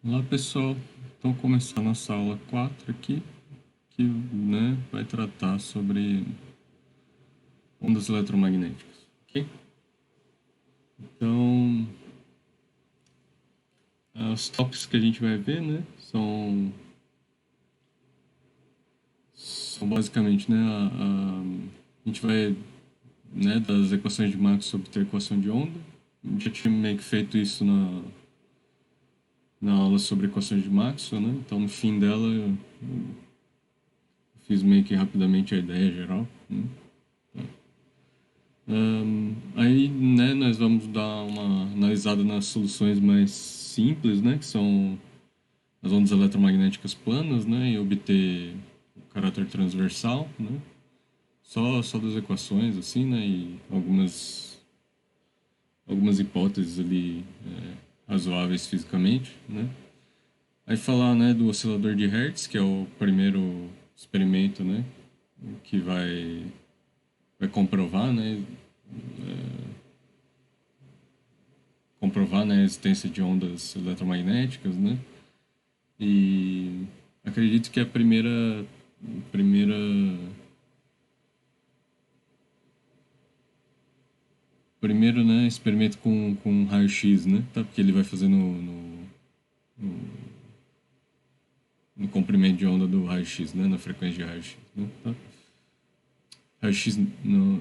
Olá pessoal, então começar a nossa aula 4 aqui, que vai tratar sobre ondas eletromagnéticas, ok? Então, os tópicos que a gente vai ver, são basicamente, a gente vai, das equações de Maxwell obter a equação de onda. A gente já tinha meio que feito isso na aula sobre equações de Maxwell, né? Então, no fim dela, eu fiz meio que rapidamente a ideia geral, né? Aí, nós vamos dar uma analisada nas soluções mais simples, né, que são as ondas eletromagnéticas planas, né, e obter o caráter transversal, né, só das equações, assim, né, e algumas hipóteses ali razoáveis fisicamente, né. Aí falar, né, do oscilador de Hertz, que é o primeiro experimento, né, que vai comprovar, né, a existência de ondas eletromagnéticas, né? E acredito que a primeira, primeiro, né, experimento com raio-x, né? Tá? Porque ele vai fazer no comprimento de onda do raio-x, né? Na frequência de raio-x, né? Tá? Raio-x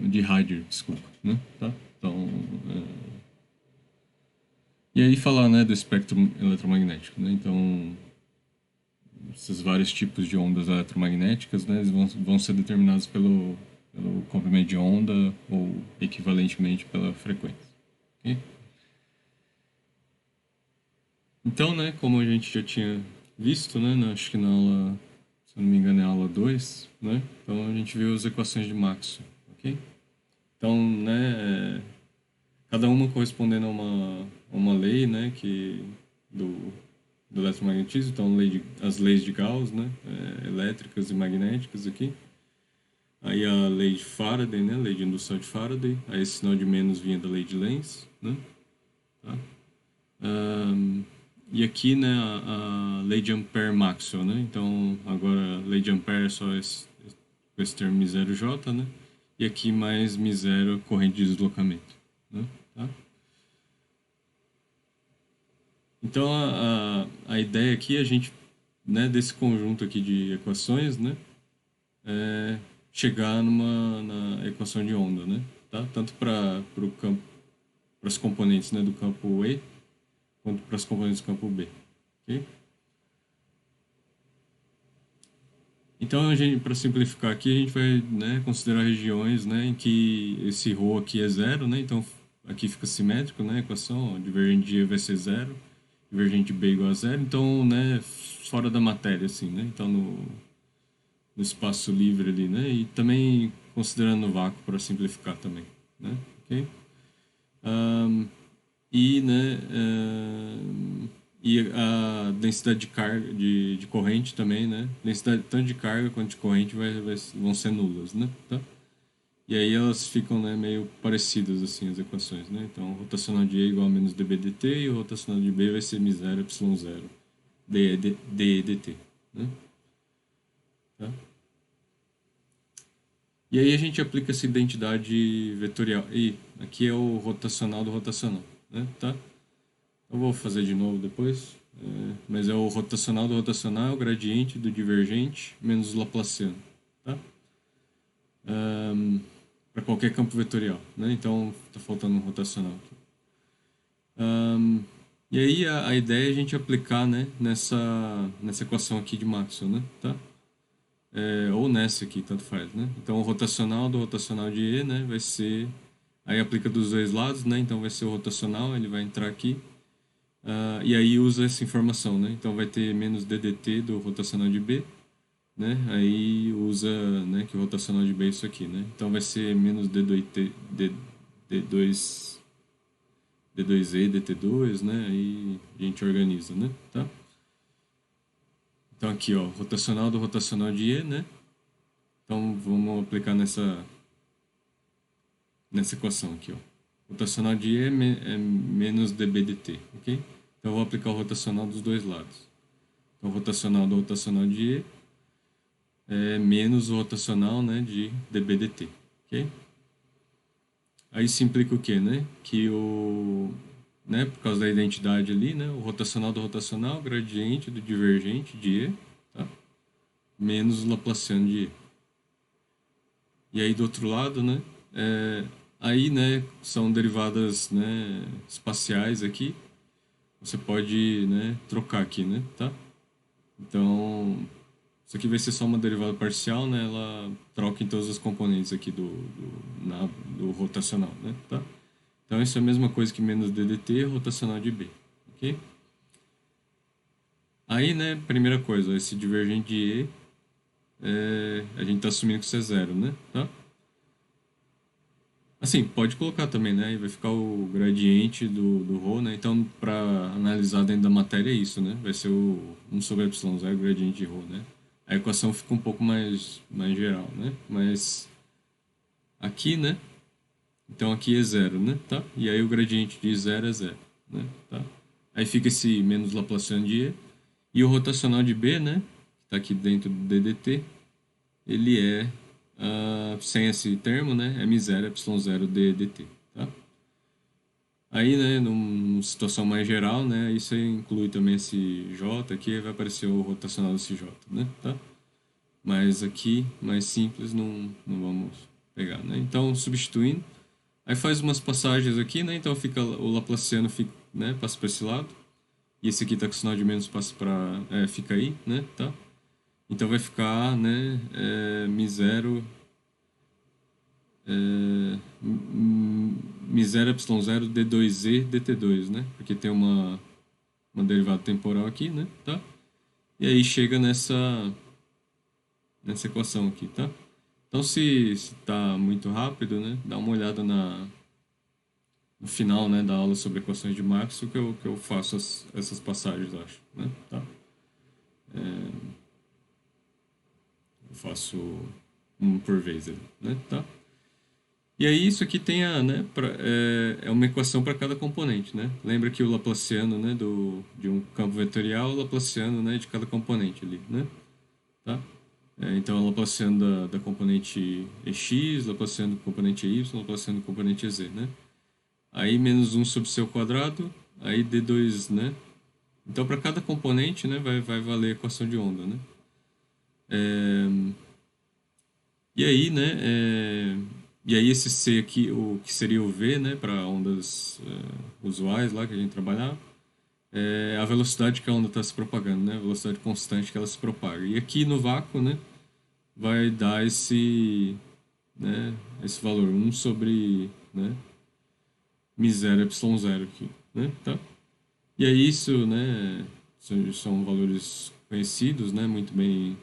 de rádio, desculpa, né? Tá? Então, e aí falar, né, do espectro eletromagnético, né? Então, esses vários tipos de ondas eletromagnéticas, né, eles vão ser determinados pelo comprimento de onda ou equivalentemente pela frequência. Ok? Então, né, como a gente já tinha visto, né, acho que na aula, se eu não me engano, é a aula 2, né, então a gente viu as equações de Maxwell, ok? Então, cada uma correspondendo a uma lei, né, do, do eletromagnetismo, então as leis de Gauss, né, elétricas e magnéticas aqui. Aí a lei de Faraday, né, lei de indução de Faraday, aí esse sinal de menos vinha da lei de Lenz, né, tá? E aqui, né, a lei de Ampère-Maxwell, né, então agora a lei de Ampère é só esse termo μ0j, né, e aqui mais μ0 corrente de deslocamento, né, tá? Então, a ideia aqui é a gente, né, desse conjunto aqui de equações, né, é chegar na equação de onda, né, tá? Tanto para o campo, para as componentes, né, do campo E, quanto para as componentes do campo B, ok? Então, para simplificar aqui, a gente vai, né, considerar regiões, né, em que esse ρ aqui é zero, né, então aqui fica simétrico, né, a equação, ó, divergente de E vai ser zero, divergente de B igual a zero, então, né, fora da matéria, assim, né, então no espaço livre ali, né, e também considerando o vácuo para simplificar também, né, ok? E, e a densidade de carga, de corrente também, né, densidade tanto de carga quanto de corrente vão ser nulas, né, tá? E aí elas ficam, né, meio parecidas, assim, as equações, né? Então, o rotacional de E igual a menos dB dt e o rotacional de B vai ser μ0 y0 dE dt, né? Tá? E aí a gente aplica essa identidade vetorial. E aqui é o rotacional do rotacional, né? Tá? Eu vou fazer de novo depois. Mas é o rotacional do rotacional, o gradiente do divergente menos o laplaciano, tá? Para qualquer campo vetorial, né? Então está faltando um rotacional aqui. E aí a ideia é a gente aplicar, né, nessa equação aqui de Maxwell, né? Tá? Ou nessa aqui, tanto faz, né? Então o rotacional do rotacional de E, né, vai ser. Aí aplica dos dois lados, né? Então vai ser o rotacional, ele vai entrar aqui. E aí usa essa informação, né? Então vai ter menos ddt do rotacional de B, né? Aí usa, né, que o rotacional de B é isso aqui, né? Então vai ser menos D2, D2E, DT2, né? Aí a gente organiza, né? Tá? Então aqui, ó, rotacional do rotacional de E, né? Então vamos aplicar nessa equação aqui, ó. Rotacional de E é menos dB dt, ok? Então eu vou aplicar o rotacional dos dois lados. Então o rotacional do rotacional de E é menos o rotacional, né, de dB/dt, ok? Aí isso implica o quê, né? Que né, por causa da identidade ali, né, o rotacional do rotacional, gradiente do divergente de E, tá? Menos o laplaciano de E. E aí do outro lado, né, aí, né, são derivadas, né, espaciais aqui. Você pode, né, trocar aqui, né, tá? Então, isso aqui vai ser só uma derivada parcial, né? Ela troca em todos os componentes aqui do rotacional, né? Tá? Então, isso é a mesma coisa que menos ddt rotacional de B, ok? Aí, né, primeira coisa, esse divergente de E, a gente está assumindo que isso é zero, né? Tá? Assim, pode colocar também, né? Aí vai ficar o gradiente do ρ, né? Então, para analisar dentro da matéria é isso, né? Vai ser o 1 sobre epsilon zero gradiente de ρ, né? A equação fica um pouco mais geral, né? Mas aqui, né? Então aqui é zero, né? Tá? E aí o gradiente de zero é zero, né? Tá? Aí fica esse menos Laplaciano de E. E o rotacional de B, né? Que tá aqui dentro do ddt, ele é, sem esse termo, né? M0 epsilon zero d dt, tá? Aí, né, numa situação mais geral, né, aí você inclui também esse J aqui, vai aparecer o rotacional desse J, né, tá? Mas aqui, mais simples, não vamos pegar, né? Então, substituindo, aí faz umas passagens aqui, né? Então fica o Laplaciano fica, né, passa para esse lado. E esse aqui tá com sinal de menos, passa para fica aí, né? Tá? Então vai ficar, né, mi0 mi0 epsilon 0 d2e dt2, né? Porque tem uma derivada temporal aqui, né? Tá? E aí chega nessa equação aqui, tá? Então, se tá muito rápido, né, dá uma olhada no final, né, da aula sobre equações de Maxwell que eu faço essas passagens, acho, né, tá? Eu faço um por vez ali, né, tá? E aí isso aqui tem é uma equação para cada componente, né? Lembra que o Laplaciano, né, de um campo vetorial, o Laplaciano, né, de cada componente ali, né? Tá? Então, o Laplaciano da componente EX, Laplaciano do componente EY, Laplaciano do componente EZ, né? Aí menos 1 sobre c ao quadrado, aí d2, né? Então, para cada componente, né, vai valer a equação de onda, né? E aí, né, e aí esse C aqui, o que seria o V, né, para ondas usuais lá que a gente trabalhava, é a velocidade que a onda está se propagando, né? A velocidade constante que ela se propaga. E aqui no vácuo, né, vai dar esse valor, 1 sobre, né, mi0 epsilon zero aqui, né, tá? E aí isso, né, são valores conhecidos, né, muito bem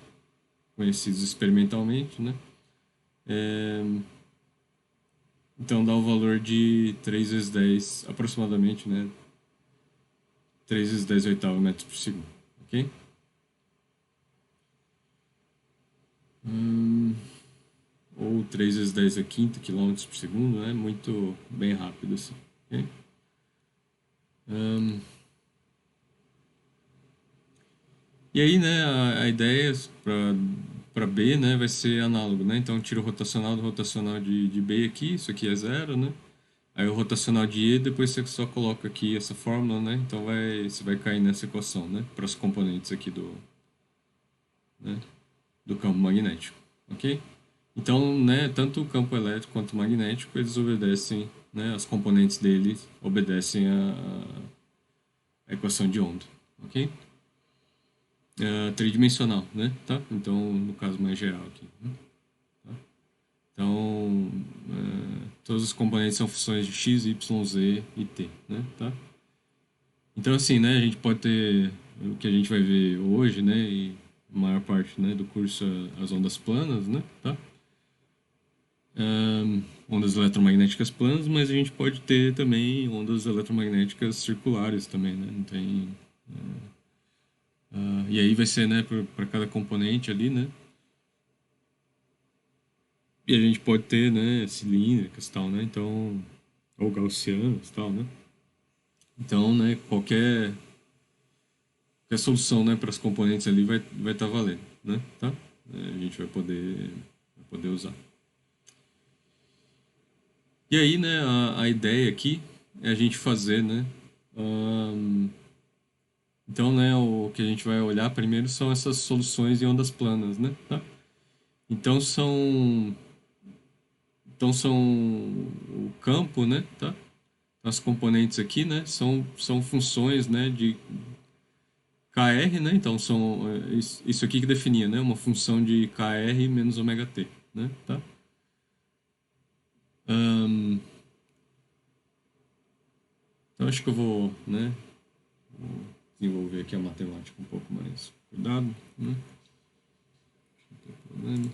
conhecidos experimentalmente, né? Então dá o valor de 3 vezes 10, aproximadamente, né, 3 vezes 10 oitavo metros por segundo, ok? Ou 3 vezes 10 a quinta quilômetros por segundo, né? Muito bem rápido assim, ok? E aí, né, a ideia para B, né, vai ser análogo, né? Então, tira o rotacional do rotacional de B aqui, isso aqui é zero, né? Aí o rotacional de E, depois você só coloca aqui essa fórmula, né? Então, você vai cair nessa equação, né? Para os componentes aqui né, do campo magnético, ok? Então, né, tanto o campo elétrico quanto o magnético, eles obedecem, né, as componentes deles obedecem a equação de onda, ok? Tridimensional, né? Tá? Então, no caso mais geral aqui. Né? Tá? Então, todos os componentes são funções de x, y, z e t, né? Tá? Então, assim, né? A gente pode ter o que a gente vai ver hoje, né? E a maior parte, né, do curso as ondas planas, né? Tá? Ondas eletromagnéticas planas, mas a gente pode ter também ondas eletromagnéticas circulares também, né? Não tem... e aí vai ser, né, para cada componente ali, né? E a gente pode ter, né, cilíndricas e tal, né? Então, ou gaussianas e tal, né? Então, né, qualquer a solução, né, para as componentes ali vai estar valendo, né, tá? A gente vai poder usar. E aí, né, a ideia aqui é a gente fazer, né, ahn, então, né, o que a gente vai olhar primeiro são essas soluções em ondas planas, né, tá? Então são o campo, né, tá? As componentes aqui, né, são funções, né, de KR, né? Então são isso aqui que definia, né, uma função de KR menos ômega t, né, tá? Ahn, então acho que eu vou, né, desenvolver aqui a matemática um pouco mais cuidado, né? Não tem problema.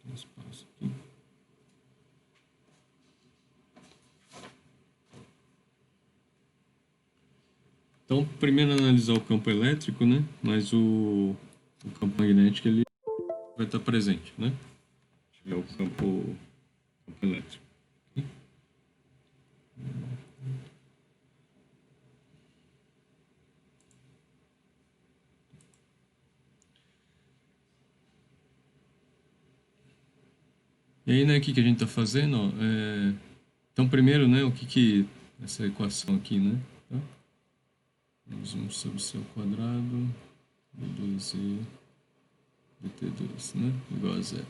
Tem espaço aqui. Então, primeiro analisar o campo elétrico, né? Mas o campo magnético ele vai estar presente, né? É o campo elétrico. E aí, né, o que que a gente está fazendo? Ó, então, primeiro, né, o que que essa equação aqui, né? Tá? Menos 1 sobre c ao quadrado de 2e dt2, né? Igual a zero.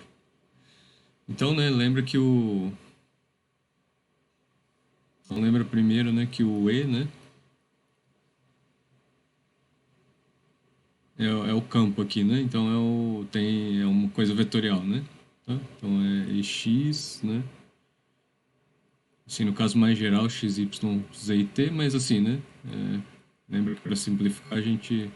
Então, né, lembra que então, lembra primeiro, né, que o E, né, é o campo aqui, né? Então é uma coisa vetorial, né? Tá? Então é EX, né? Assim, no caso mais geral, x, y, z e t, mas assim, né? Lembra que para simplificar a gente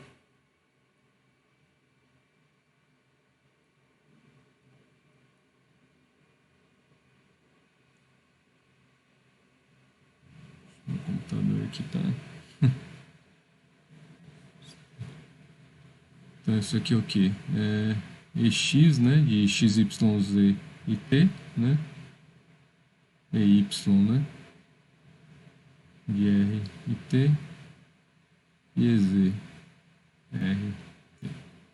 o computador aqui tá. Então isso aqui é o que? EX, né? De x, y, z e t, né? EY, né? De r e t e EZ, r,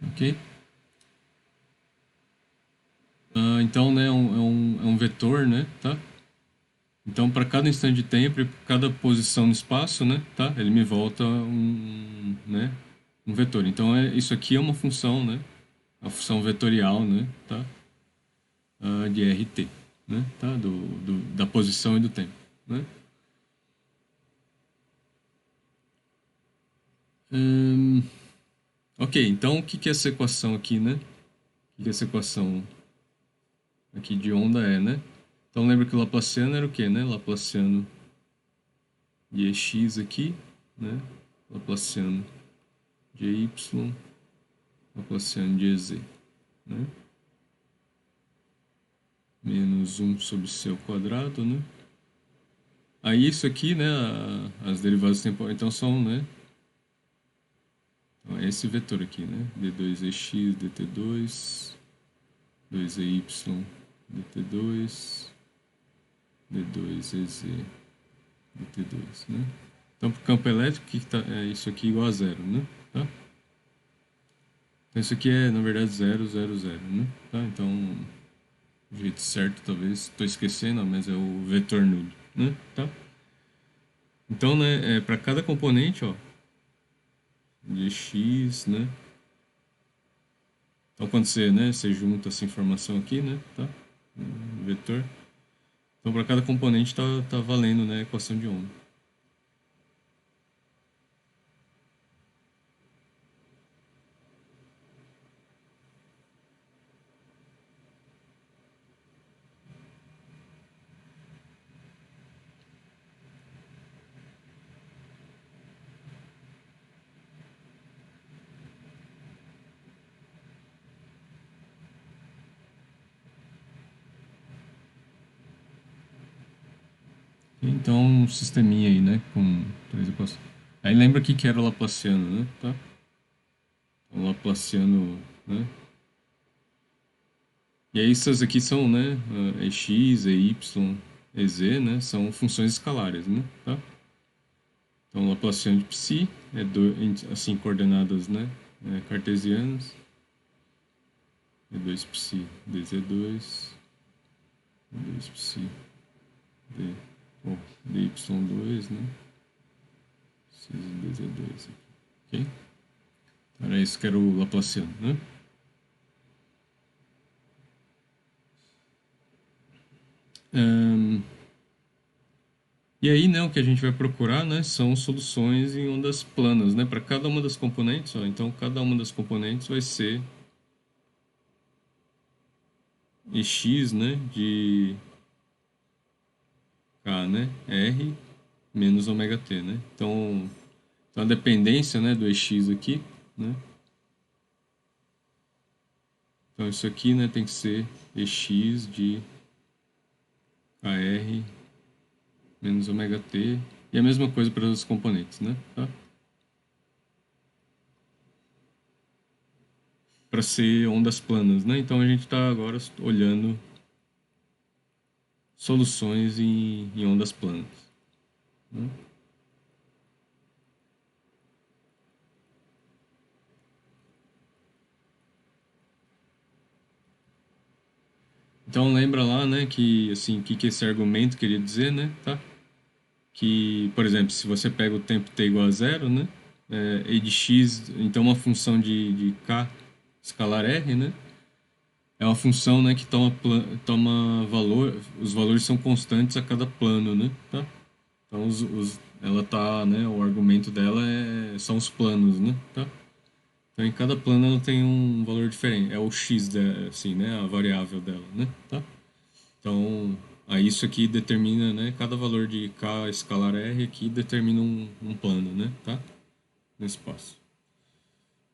ok? Então, né, é um vetor, né, tá? Então, para cada instante de tempo e para cada posição no espaço, né, tá? Ele me volta né, um vetor. Então, isso aqui é uma função, né? A função vetorial, né, tá? De RT, né, tá? Da posição e do tempo, né? Hum, ok, então o que que é essa equação aqui, né? O que que essa equação aqui de onda né? Então, lembra que o Laplaciano era o quê, né? Laplaciano de EX aqui, né? Laplaciano de EY, Laplaciano de EZ, né? Menos 1 sobre c ao quadrado, né? Aí isso aqui, né, as derivadas temporais, então são, né? Então é esse vetor aqui, né? d2ex, dt2, 2ey, dt2, d2ez, dt2, né? Então, para o campo elétrico, que tá, é isso aqui igual a zero, né? Tá? Então, isso aqui é, na verdade, 0, 0, 0, né? Tá? Então, o jeito certo, talvez, estou esquecendo, mas é o vetor nulo, né? Tá? Então, né, para cada componente, ó, de x, né? Então, quando você junta essa informação aqui, né, tá? Vetor. Então, para cada componente tá valendo, né, a equação de onda. Então, um sisteminha aí, né, com três equações. Aí lembra que era o Laplaciano, né, tá? O Laplaciano, né? E aí essas aqui são, né, EX, EY, EZ, né, são funções escalares, né, tá? Então, Laplaciano de psi é assim, coordenadas, né, cartesianas. É 2 psi dz2, 2 psi d, oh, dy2, né? Preciso dz2 aqui, ok? Então, era isso que era o Laplaciano, né? E aí, né, o que a gente vai procurar, né, são soluções em ondas planas, né, para cada uma das componentes. Ó, então, cada uma das componentes vai ser Ex, né, de K, né, R menos ômega t, né? Então a dependência, né, do Ex aqui, né? Então isso aqui, né, tem que ser Ex de KR menos ômega t. E a mesma coisa para os componentes, né? Tá? Para ser ondas planas, né? Então a gente está agora olhando soluções em ondas planas, né? Então lembra lá, né, que assim, que esse argumento queria dizer, né, tá? Que, por exemplo, se você pega o tempo t igual a zero, né, e de x, então uma função de k escalar r, né, é uma função, né, que toma valor, os valores são constantes a cada plano, né, tá? Então ela tá, né, o argumento dela são os planos, né, tá? Então em cada plano ela tem um valor diferente, é o x, assim, né, a variável dela, né, tá? Então, aí isso aqui determina, né, cada valor de k escalar r aqui determina um plano, né, tá? No espaço.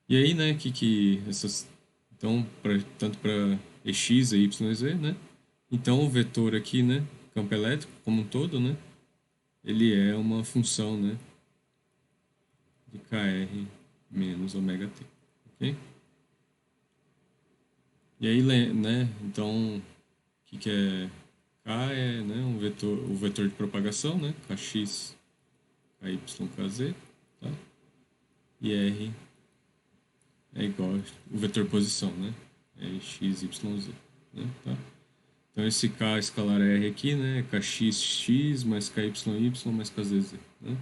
E aí, né, que essas, então, tanto para Ex e YZ, né? Então, o vetor aqui, né, campo elétrico como um todo, né, ele é uma função, né, de Kr menos ômega t, ok? E aí, né, então, o que é K é, né, o vetor de propagação, né, Kx, Ky, Kz, tá? E R é igual o vetor posição, né? É x, y, z, né? Tá? Então esse k escalar R aqui, né? É kx mais ky, y mais kzz, né?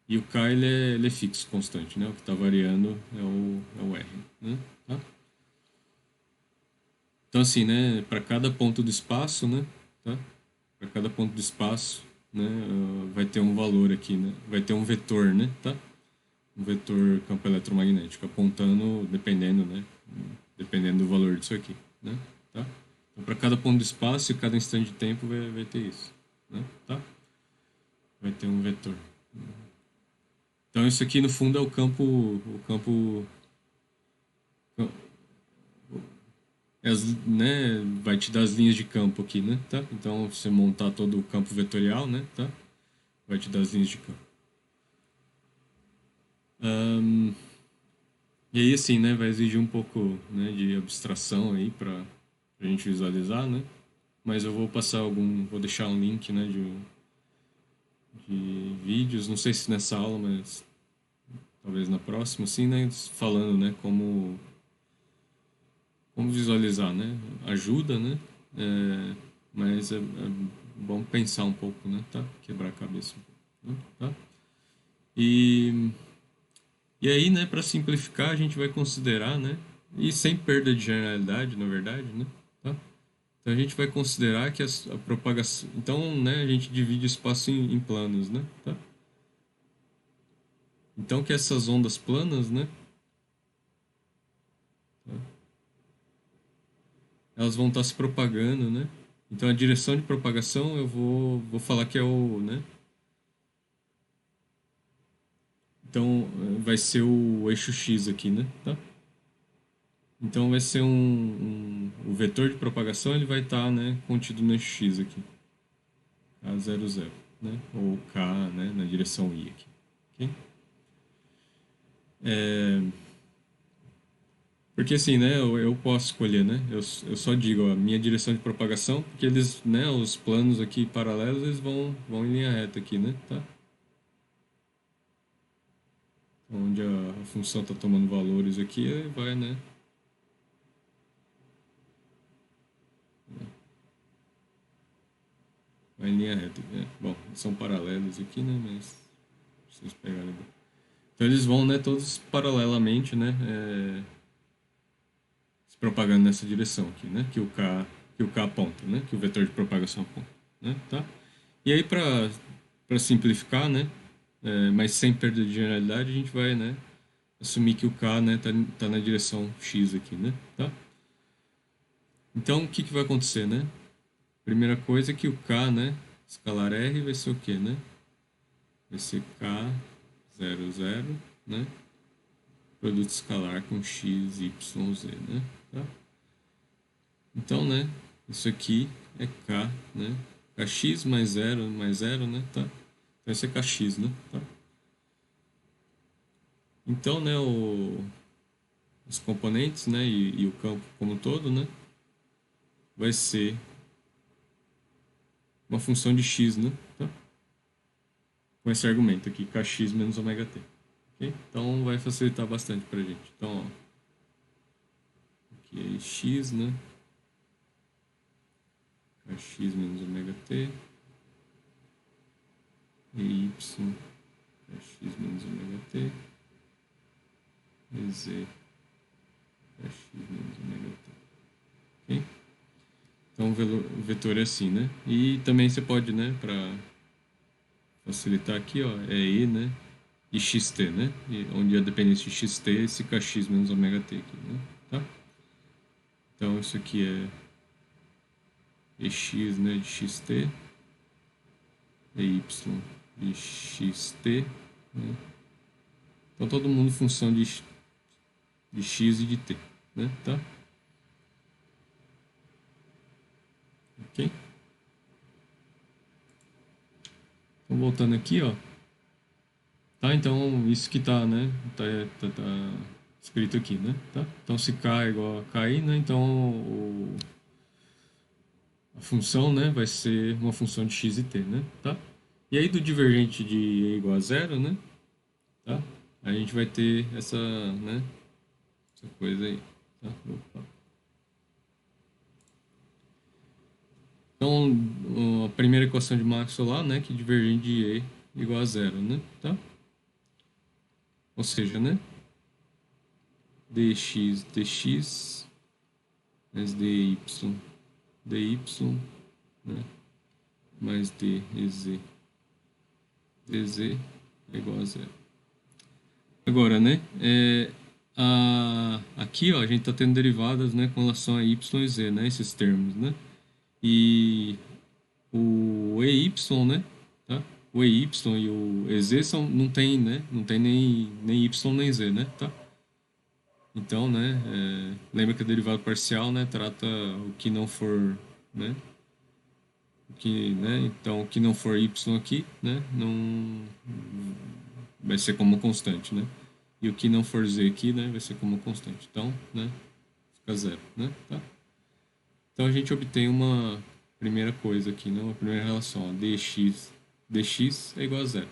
E o k ele é fixo, constante, né? O que está variando é o R, né? Tá? Então assim, né? Para cada ponto do espaço, né? Tá? Para cada ponto do espaço, né? Vai ter um valor aqui, né? Vai ter um vetor, né? Tá? Um vetor campo eletromagnético apontando, dependendo, né? Dependendo do valor disso aqui, né? Tá? Então, para cada ponto do espaço e cada instante de tempo vai ter isso, né? Tá? Vai ter um vetor. Então isso aqui no fundo é o campo né, vai te dar as linhas de campo aqui, né? Tá? Então você montar todo o campo vetorial, né? Tá? Vai te dar as linhas de campo. E aí assim, né? Vai exigir um pouco, né, de abstração aí para a gente visualizar, né? Mas eu vou vou deixar um link, né, de vídeos, não sei se nessa aula, mas talvez na próxima, assim, né, falando, né, como visualizar, né? Ajuda, né? Mas é bom pensar um pouco, né? Tá? Quebrar a cabeça um pouco, né? Tá? E, e aí, né, para simplificar, a gente vai considerar, né? E sem perda de generalidade, na verdade, né? Tá? Então a gente vai considerar que a propagação. Então, né, a gente divide o espaço em planos, né? Tá? Então que essas ondas planas, né? Tá? Elas vão estar se propagando, né? Então a direção de propagação eu vou falar que é o, né? Então vai ser o eixo x aqui, né? Tá? Então vai ser o vetor de propagação ele vai estar, né, contido no eixo x aqui, k00, né? Ou k, né, na direção y aqui, ok? Porque assim, né, eu posso escolher, né? Eu só digo a minha direção de propagação, porque eles, né, os planos aqui paralelos, eles vão em linha reta aqui, né? Tá? onde a função está tomando valores aqui, vai, né? Vai em linha reta. Né? Bom, são paralelos aqui, né? Mas vocês pegarem bem. Então eles vão, né, todos paralelamente, né? Se propagando nessa direção aqui, né? Que o K aponta, né? Que o vetor de propagação aponta, né? Tá? E aí, para simplificar, né? Mas sem perda de generalidade, a gente vai, né? Assumir que o K, né, tá na direção X aqui, né? Tá? Então, o que vai acontecer, né? Primeira coisa é que o K, né? Escalar R vai ser o quê, né? Vai ser K, 0, 0, né? Produto escalar com X, Y, Z, né? Tá? Então, né? Isso aqui é K, né? Kx mais 0, né? Tá? Então, esse é Kx, né? Tá? Então, né? Os componentes, né? E o campo como um todo, né? Vai ser uma função de x, né? Tá? Com esse argumento aqui, kx menos ômega t. Okay? Então vai facilitar bastante pra gente. Então, ó, aqui é x, né? Kx menos ômega t. E y, kx menos ômega t. E z, kx menos ômega t. Ok? Então o vetor é assim, né? E também você pode, né, para facilitar aqui, ó, é e, né? E xt, né? E onde a dependência de xt é esse kx menos ômega t aqui, né? Tá? Então isso aqui é ex, né, de xt, ey de xt, né? Então todo mundo função de x e de t, né? Tá? Ok? Então voltando aqui, ó. Tá? Então isso que tá, né? Tá escrito aqui, né? Tá? Então se k é igual a ki, né? Então a função, né, vai ser uma função de x e t, né? Tá? E aí do divergente de e igual a zero, né? Tá? A gente vai ter essa, né? Essa coisa aí. Tá? Opa. Então, a primeira equação de Maxwell lá, né? Que divergente de E igual a zero, né? Tá? Ou seja, né? dx mais dy, né? Mais dz é igual a zero. Agora, né? Aqui, ó, a gente está tendo derivadas, né, com relação a y e z, né? Esses termos, né? E o EY, né? Tá? O EY e o EZ não tem, né? Não tem nem Y nem Z, né? Tá? Então, né? Lembra que o derivado parcial, né? Trata o que não for, né? Então, o que não for Y aqui, né? Não vai ser como constante, né? E o que não for Z aqui, né? Vai ser como constante. Então, né? Fica zero, né? Tá? Então a gente obtém uma primeira coisa aqui, né? Uma primeira relação, ó, dx é igual a zero,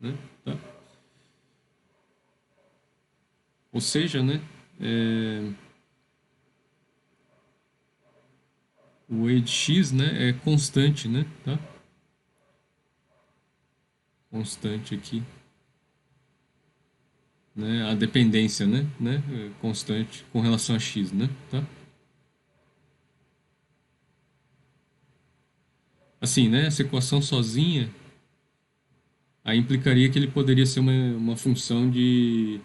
né? Tá? Ou seja, né? O e de x, né, é constante, né? Tá? Constante aqui, né? A dependência, né? É constante com relação a x, né? Tá? Assim, né? Essa equação sozinha aí implicaria que ele poderia ser uma função de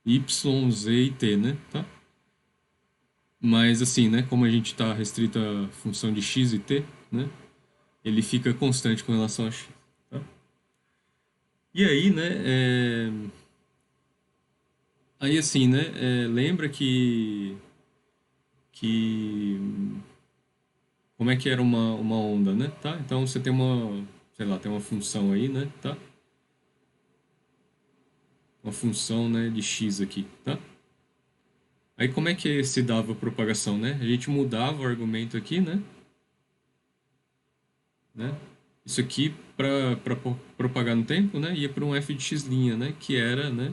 y, z e t, né? Tá? Mas assim, né, como a gente está restrito à função de x e t, né, ele fica constante com relação a x. Tá? E aí, né, aí assim, né, lembra que como é que era uma onda, né, tá? Então você tem sei lá, tem uma função aí, né, tá? Uma função, né, de x aqui, tá? Aí como é que se dava a propagação, né? A gente mudava o argumento aqui, né? Isso aqui, para propagar no tempo, né, ia para um f de x', né, que era, né,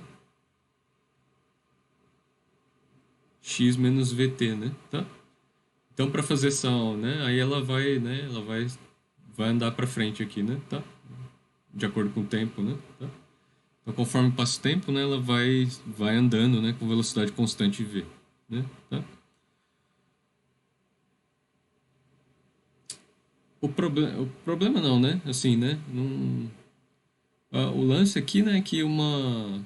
x menos vt, né, tá? Então, para fazer essa, né, aí ela vai, né, vai andar para frente aqui, né, tá? De acordo com o tempo, né, tá? Então, conforme passa o tempo, né, ela vai andando, né, com velocidade constante v, né, tá? O problema não, né? Assim, né? Não, o lance aqui, né, é que uma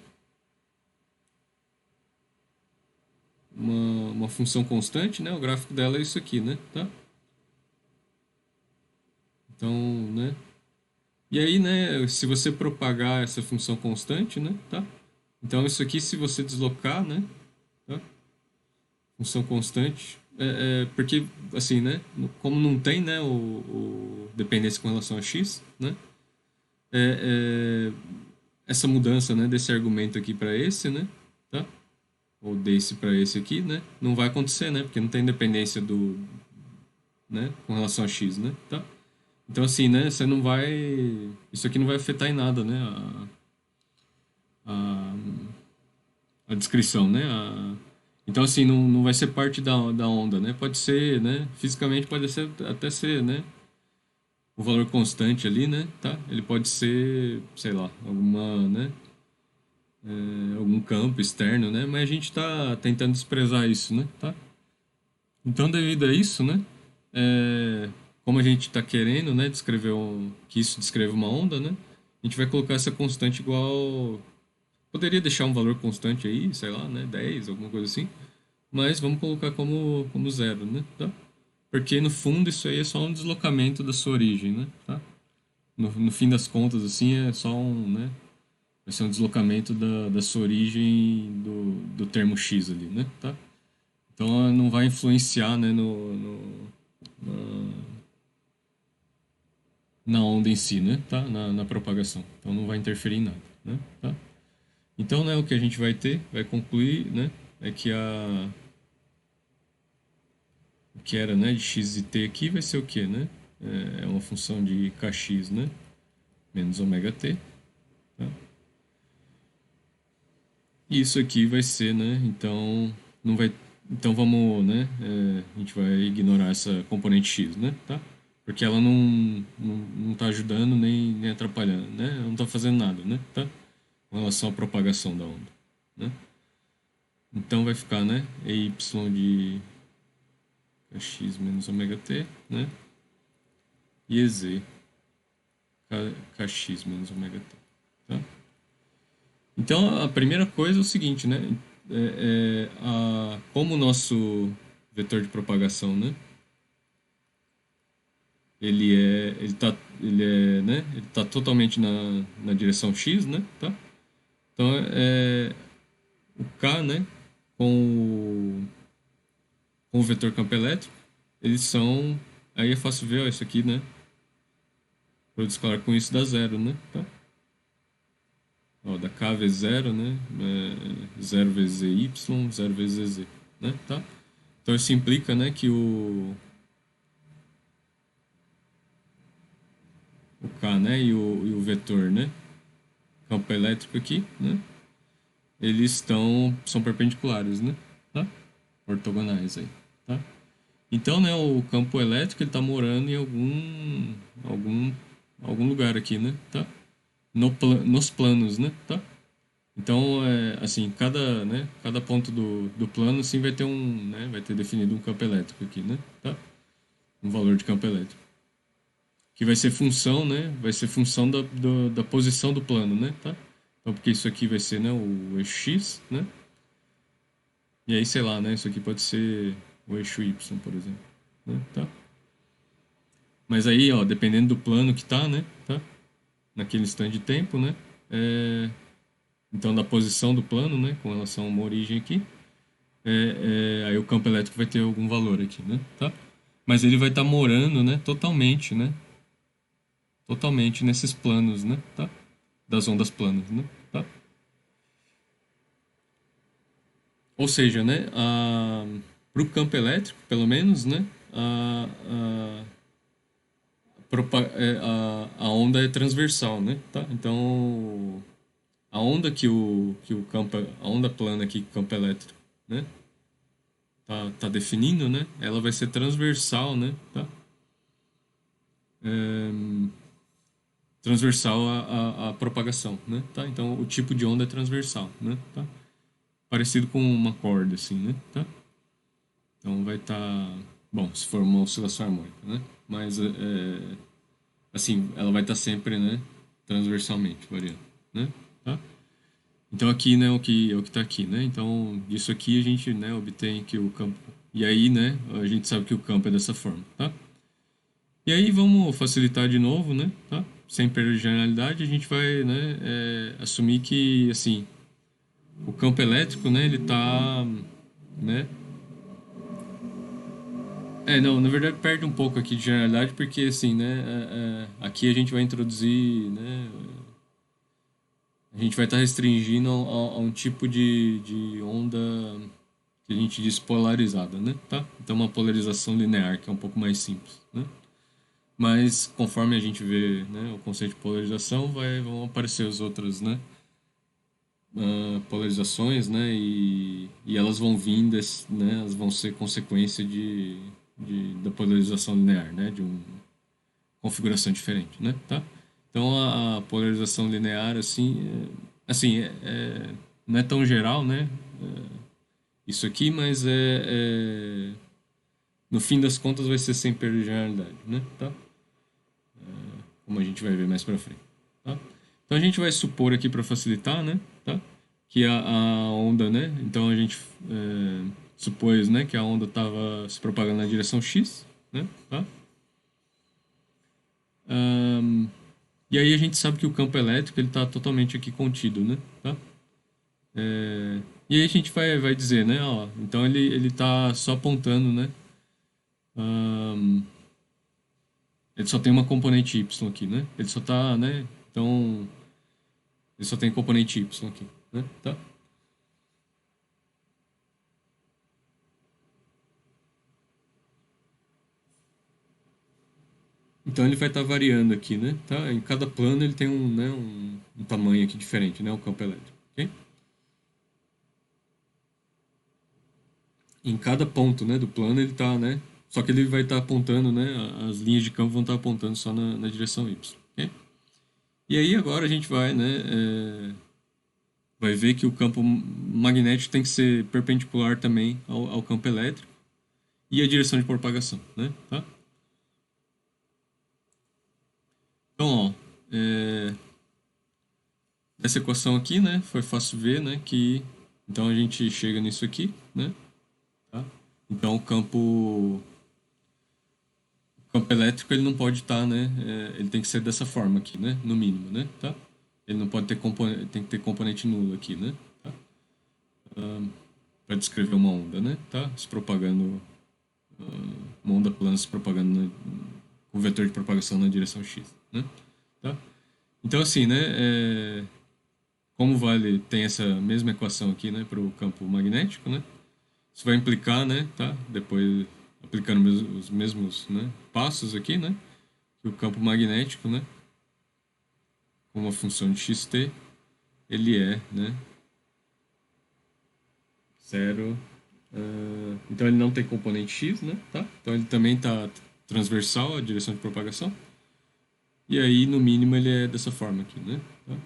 função constante, né? O gráfico dela é isso aqui, né? Tá? Então, né? E aí, né, se você propagar essa função constante, né? Tá? Então, isso aqui, se você deslocar, né? Tá? Função constante, porque, assim, né? Como não tem, né, o dependência com relação a x, né? É, essa mudança, né, desse argumento aqui para esse, né? Tá? Ou desse para esse aqui, né? Não vai acontecer, né? Porque não tem dependência né? Com relação a x, né? Tá? Então, assim, né? Você não vai... Isso aqui não vai afetar em nada, né? A, a descrição, né? Então, assim, não vai ser parte da onda, né? Pode ser, né? Fisicamente pode ser, até ser, né? O valor constante ali, né? Tá? Ele pode ser, sei lá, né? Algum campo externo, né? Mas a gente está tentando desprezar isso, né? Tá? Então, devido a isso, né? É, como a gente está querendo, né, que isso descreva uma onda, né? A gente vai colocar essa constante igual. Poderia deixar um valor constante aí, sei lá, né? 10, alguma coisa assim. Mas vamos colocar como zero, né? Tá? Porque no fundo isso aí é só um deslocamento da sua origem, né? Tá? No fim das contas, assim, é só né? Vai ser um deslocamento da sua origem do termo x ali, né? Tá? Então não vai influenciar, né, na onda em si, né? Tá? Na propagação. Então não vai interferir em nada, né? Tá? Então, né, o que a gente vai ter, vai concluir, né, é que o que era, né, de x e t aqui vai ser o quê, né? É uma função de kx, né, menos ômega t, tá? E isso aqui vai ser, né, então não vai, então vamos, né, a gente vai ignorar essa componente x, né, tá? Porque ela não tá ajudando nem atrapalhando, né? Ela não tá fazendo nada, né? Tá? Com relação à propagação da onda, né? Então vai ficar, né, y de kx menos ômega t, né, e ez kx menos ômega t, tá? Então a primeira coisa é o seguinte, né, como o nosso vetor de propagação, né, ele tá totalmente na direção x, né, tá? Então o k, né, com o vetor campo elétrico, eles são. Aí é fácil ver, ó, isso aqui, né? Produz claro com isso dá zero, né? Tá? Ó, da K vezes zero, né? 0 vezes y, 0 vezes z, né? Tá? Então isso implica, né, que o K, né, e o vetor, né? Campo elétrico aqui, né? Eles são perpendiculares, né? Tá? Ortogonais aí, tá? Então, né, o campo elétrico ele está morando em algum, algum lugar aqui, né? Tá? Nos planos, né? Tá? Então, assim, cada ponto do plano, assim, vai ter vai ter definido um campo elétrico aqui, né? Tá? Um valor de campo elétrico. Que vai ser função, né? Vai ser função da posição do plano, né? Tá? Então, porque isso aqui vai ser, né, o eixo X, né? E aí, sei lá, né? Isso aqui pode ser o eixo Y, por exemplo. Né? Tá? Mas aí, ó, dependendo do plano que tá, né? Tá? Naquele instante de tempo, né? Então, da posição do plano, né? Com relação a uma origem aqui, aí o campo elétrico vai ter algum valor aqui, né? Tá? Mas ele vai estar morando, né? Totalmente, né? Totalmente nesses planos, né? Tá? Das ondas planas, né? Tá? Ou seja, né? Para o campo elétrico, pelo menos, né? a onda é transversal, né? Tá? Então, a onda que o campo, a onda plana aqui, que o campo elétrico, né? Tá definindo, né? Ela vai ser transversal, né? Tá? É, transversal à propagação, né? Tá? Então, o tipo de onda é transversal, né? Tá? Parecido com uma corda, assim, né? Tá? Então, vai estar... Bom, se for uma oscilação harmônica, né? Mas, assim, ela vai estar sempre, né? Transversalmente variando, né? Tá? Então, aqui, né? É o que está aqui, né? Então, disso aqui a gente, né? Obtém que o campo... E aí, né? A gente sabe que o campo é dessa forma, tá? E aí vamos facilitar de novo, né? Tá? Sem perder generalidade, a gente vai, né, assumir que, assim, o campo elétrico, né, ele tá, né? Não, na verdade perde um pouco aqui de generalidade, porque, assim, né, aqui a gente vai introduzir, né, a gente vai estar restringindo a um tipo de onda que a gente diz polarizada, né? Tá? Então, uma polarização linear, que é um pouco mais simples, né? Mas conforme a gente vê, né, o conceito de polarização, vão aparecer as outras, né, polarizações, né, e elas vão vir, né, elas vão ser consequência da polarização linear, né, de uma configuração diferente, né, tá? Então a polarização linear, assim, não é tão geral, né, isso aqui, mas no fim das contas vai ser sem perda de generalidade, né, tá? Como a gente vai ver mais para frente. Tá? Então a gente vai supor aqui para facilitar, né, tá? Que a onda, né? Então a gente supôs, né, que a onda estava se propagando na direção x, né? Tá? Um, e aí a gente sabe que o campo elétrico ele está totalmente aqui contido, né? Tá? E aí a gente vai dizer, né? Ó, então ele está só apontando, né? Um, ele só tem uma componente y aqui, né? Ele só está, né? Então ele só tem componente y aqui, né? Tá? Então ele vai estar variando aqui, né? Tá? Em cada plano ele tem um tamanho aqui diferente, né? O campo elétrico, ok? Em cada ponto, né, do plano ele tá, né? Só que ele vai estar apontando, né? As linhas de campo vão estar apontando só na direção y, ok? E aí agora a gente vai, né? Vai ver que o campo magnético tem que ser perpendicular também ao campo elétrico e a direção de propagação, né? Tá? Então, ó, é, essa equação aqui, né? Foi fácil ver, né? Que então a gente chega nisso aqui, né? Tá? Então o campo elétrico ele não pode estar, né? Ele tem que ser dessa forma aqui, né? No mínimo, né? Tá? Ele não pode ter componente, tem que ter componente nulo aqui, né? Tá? Para descrever uma onda, né? Tá? Se propagando, uma onda plana se propagando com vetor de propagação na direção x, né? Tá? Então assim, né? Como vale tem essa mesma equação aqui, né? Para o campo magnético, né? Isso vai implicar, né, tá? Depois aplicando os mesmos, né, passos aqui, né, que o campo magnético, né, com uma função de xt, ele é, né, zero. Então ele não tem componente x, né, tá? Então ele também está transversal à direção de propagação. E aí, no mínimo, ele é dessa forma aqui, né? Tá?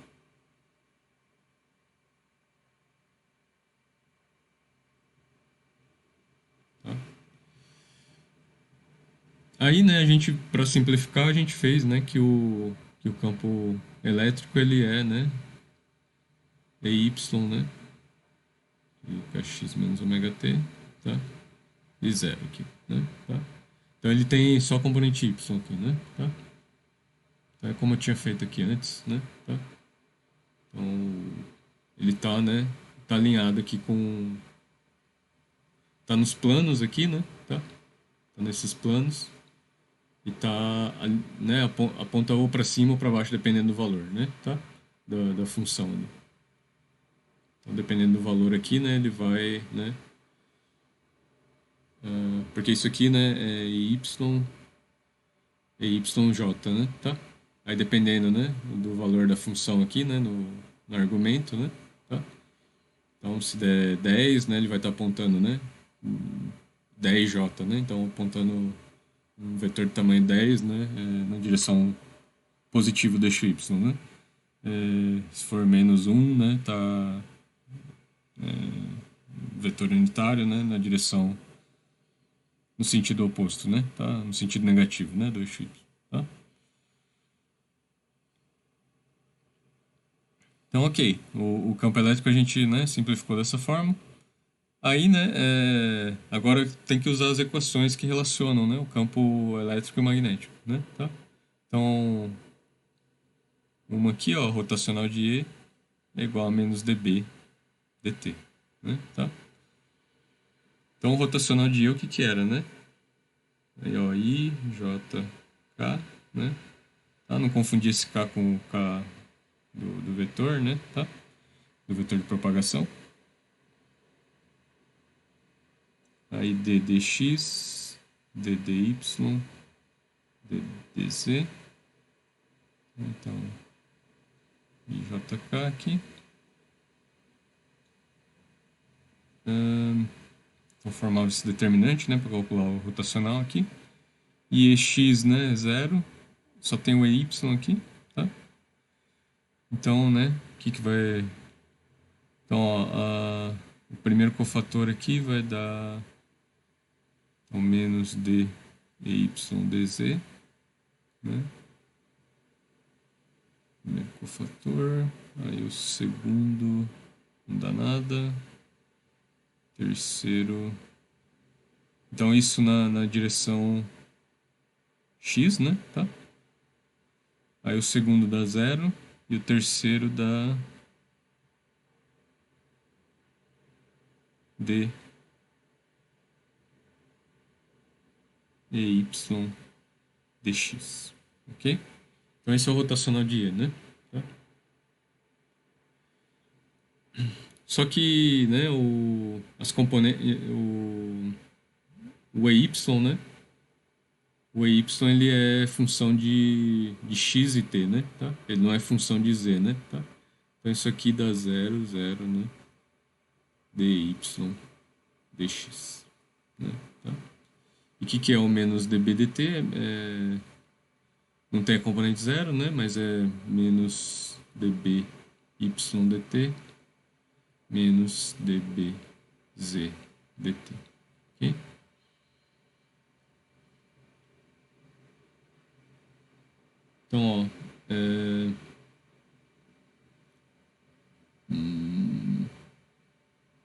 Tá? Aí, né, a gente, para simplificar, a gente fez, né, que o campo elétrico ele é, né, EY, né, e kx menos ômega t, tá? E zero aqui, né, tá? Então ele tem só componente y aqui, né, tá? Então é como eu tinha feito aqui antes, né, tá? Então ele tá, né, tá alinhado aqui com, tá nos planos aqui, né, tá? Tá nesses planos e tá, né, aponta ou para cima ou para baixo dependendo do valor, né, tá? Da função ali. Então dependendo do valor aqui, né, ele vai, né, porque isso aqui, né, é y EYJ, né? Tá? Aí dependendo, né, do valor da função aqui, né, no argumento, né? Tá? Então, se der 10, né, ele vai estar apontando, né, 10J, né? Então, apontando um vetor de tamanho 10, né, na direção positiva do eixo Y, né? Se for menos 1, né, tá vetor unitário, né, na direção, no sentido oposto, né? Tá? No sentido negativo, né, do eixo Y, tá? Então, ok, o campo elétrico a gente, né, simplificou dessa forma. Aí, né, agora tem que usar as equações que relacionam, né, o campo elétrico e magnético, né, tá? Então, uma aqui, ó, rotacional de E é igual a menos dB dt, né, tá? Então, o rotacional de E, o que que era, né? Aí, ó, I, J, K, né? Tá? Não confundir esse K com o K do vetor, né, tá? Do vetor de propagação. Aí ddx, ddy, ddz. Então, IJK aqui. Então, formava esse determinante, né, para calcular o rotacional aqui. E EX, né, é zero. Só tem o EY aqui, tá? Então, né, o que que vai... Então, ó, o primeiro cofator aqui vai dar o menos d ey dz, né? Primeiro cofator. Aí o segundo não dá nada. Terceiro. Então isso na direção x, né? Tá? Aí o segundo dá zero e o terceiro dá d ey dx, ok? Então esse é o rotacional de E, né? Tá? Só que, né, as componentes, o EY, né? O EY ele é função de x e t, né? Tá? Ele não é função de z, né? Tá? Então isso aqui dá zero, zero, né? dy dx, né? Tá? E o que é o menos dBdt? Não tem a componente zero, né? Mas é menos dby dt menos dbz dt. Ok? Então, ó,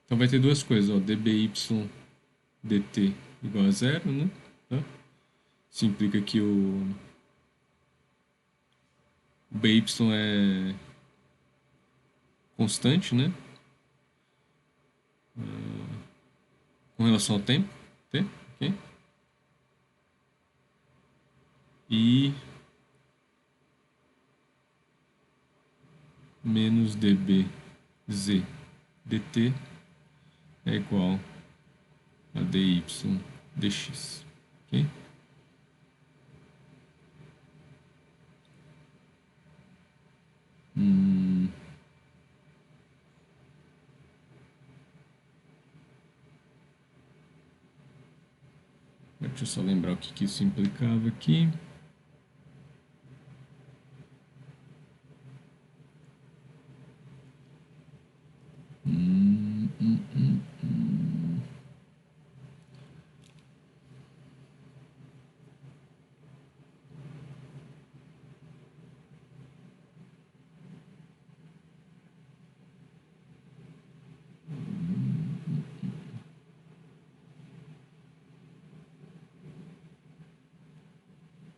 então vai ter duas coisas, ó, dby dt igual a zero, né? Tá? Isso implica que o by é constante, né? Com relação ao tempo, t, ok? E menos dbz dt é igual a dy dx, ok? Deixa eu só lembrar o que isso implicava aqui.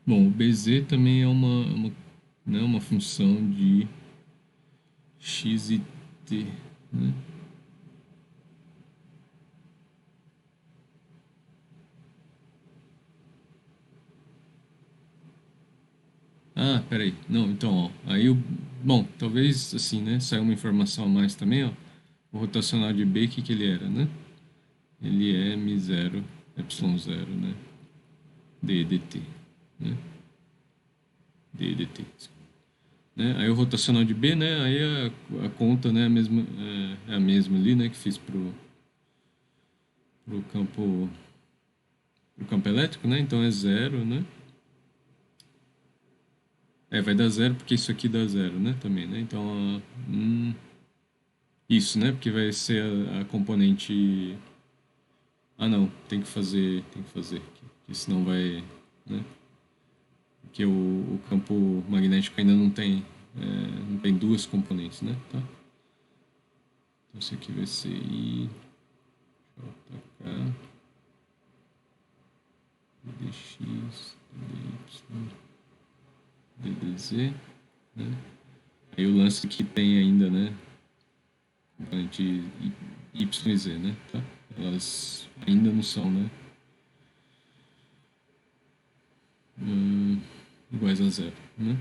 Bom, o BZ também é né, uma função de x e t, né? Ah, peraí. Não, então, ó, bom, talvez assim, né, saiu uma informação a mais também, ó. O rotacional de B, que ele era, né? Ele é m0, ε0, né? D dt, né? D, dt. Né? Aí o rotacional de B, né? Aí a conta, né? É a mesma ali, né? Que fiz pro campo, pro campo elétrico, né? Então é zero, né? Vai dar zero porque isso aqui dá zero, né? Também, né? Então, isso, né? Porque vai ser a componente... Ah, não. Tem que fazer aqui. Porque senão vai... Né? Porque o campo magnético ainda não tem duas componentes, né? Tá? Então, isso aqui vai ser I, JK, DDX, DDY, DDZ, né? Aí o lance que tem ainda, né? Componente Y e Z, né? Tá? Elas ainda não são, né? Iguais a zero, né?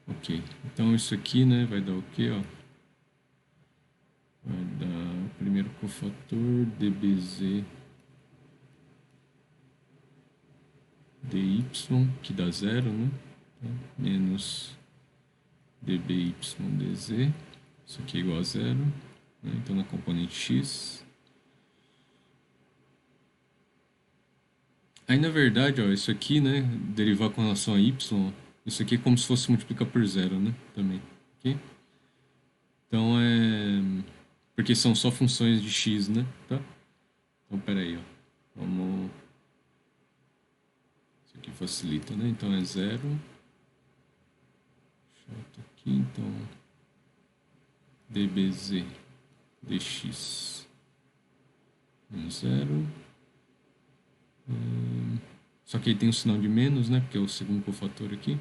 Ok. Então isso aqui, né? Vai dar o quê, ó? Vai dar o primeiro cofator dBz dy, que dá zero, né? Tá? Menos dby dz. Isso aqui é igual a zero, né? Então na componente x. Aí na verdade, ó, isso aqui, né? Derivar com relação a y, isso aqui é como se fosse multiplicar por zero, né? Também. Ok? Então é. Porque são só funções de x, né? Tá? Então peraí, ó. Vamos. Isso aqui facilita, né? Então é zero. J aqui, então. dBz dx menos zero. Só que aí tem um sinal de menos, né? Porque é o segundo cofator aqui.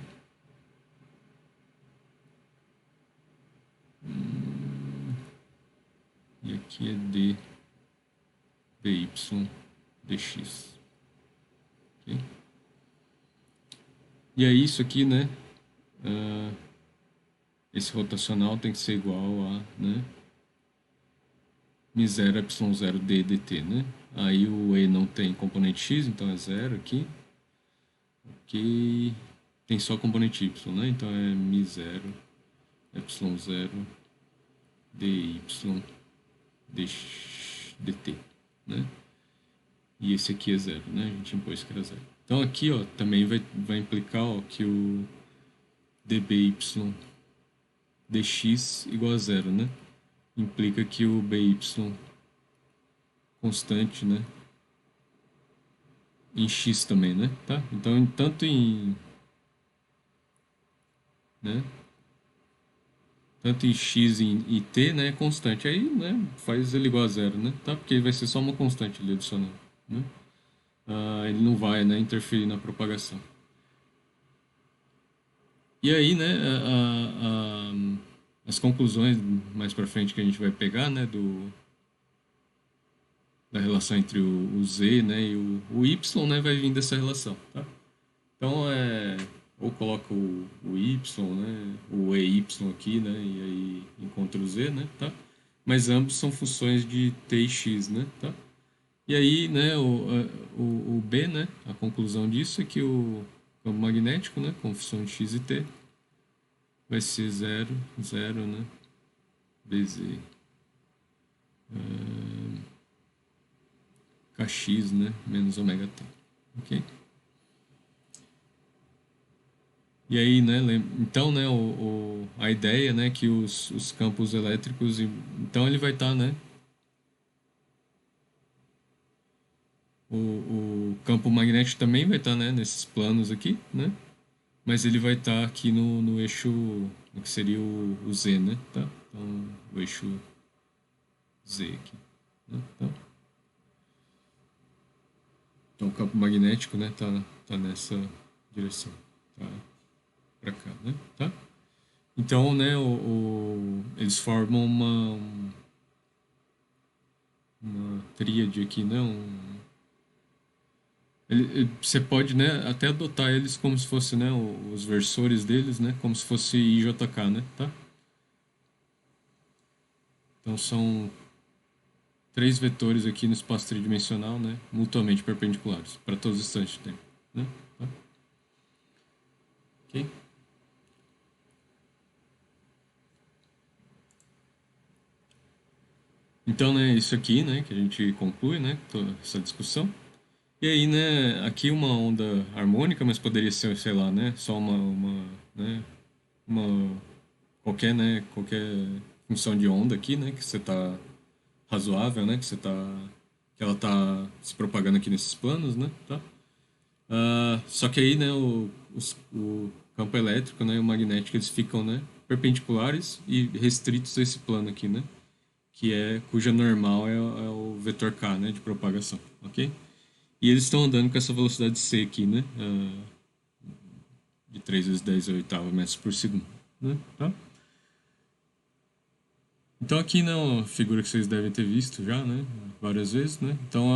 E aqui é d dy dx. Ok? E aí isso aqui, né? Esse rotacional tem que ser igual a, né? μ0 y0 d dt, né? Aí o E não tem componente x, então é zero aqui. Ok. Tem só componente y, né? Então é μ0 y0 dy dt, né? E esse aqui é zero, né? A gente impôs que era zero. Então aqui, ó, também vai implicar, ó, que o dby dx igual a zero, né? Implica que o by constante, né? Em x também, né? Tá? Então, tanto em, né? Tanto em x e t, né? É constante. Aí, né? Faz ele igual a zero, né? Tá? Porque vai ser só uma constante ali adicionando, né? Ele não vai, né? Interferir na propagação. E aí, né? As conclusões mais para frente que a gente vai pegar, né? Da relação entre o Z, né, e o Y, né, vai vir dessa relação, tá? Então, ou coloca o Y, né, o EY aqui, né, e aí encontra o Z, né, tá? Mas ambos são funções de T e X, né, tá? E aí, né, o B, né, a conclusão disso é que o campo magnético, né, com função de X e T, vai ser 0, 0, né, BZ. Kx, né, menos ômega t, ok? E aí, né, então, né, a ideia, né, que os campos elétricos, então ele vai estar, né, o campo magnético também vai estar, né, nesses planos aqui, né, mas ele vai estar aqui no eixo, no que seria o Z, né, tá? Então, o eixo Z aqui, né, tá? Então, o campo magnético, né, tá nessa direção, tá? Pra cá, né, tá? Então, né, eles formam uma tríade aqui, né? Você pode, né, até adotar eles como se fosse, né, os versores deles, né, como se fosse IJK, né, tá? Então são três vetores aqui no espaço tridimensional, né, mutuamente perpendiculares para todos os instantes de tempo, né? Tá? Ok? Então, né, isso aqui, né, que a gente conclui, né, toda essa discussão. E aí, né, aqui uma onda harmônica, mas poderia ser, sei lá, né, só né, uma qualquer função de onda aqui, né, que você tá razoável, né, que ela tá se propagando aqui nesses planos, né, tá? Só que aí, né, o campo elétrico, né, e o magnético, eles ficam, né, perpendiculares e restritos a esse plano aqui, né, cuja normal é o vetor k, né, de propagação, ok? E eles estão andando com essa velocidade c aqui, né, de 3 vezes 10 a oitava metros por segundo, né, tá? Então aqui, né, uma figura que vocês devem ter visto já, né, várias vezes, né? Então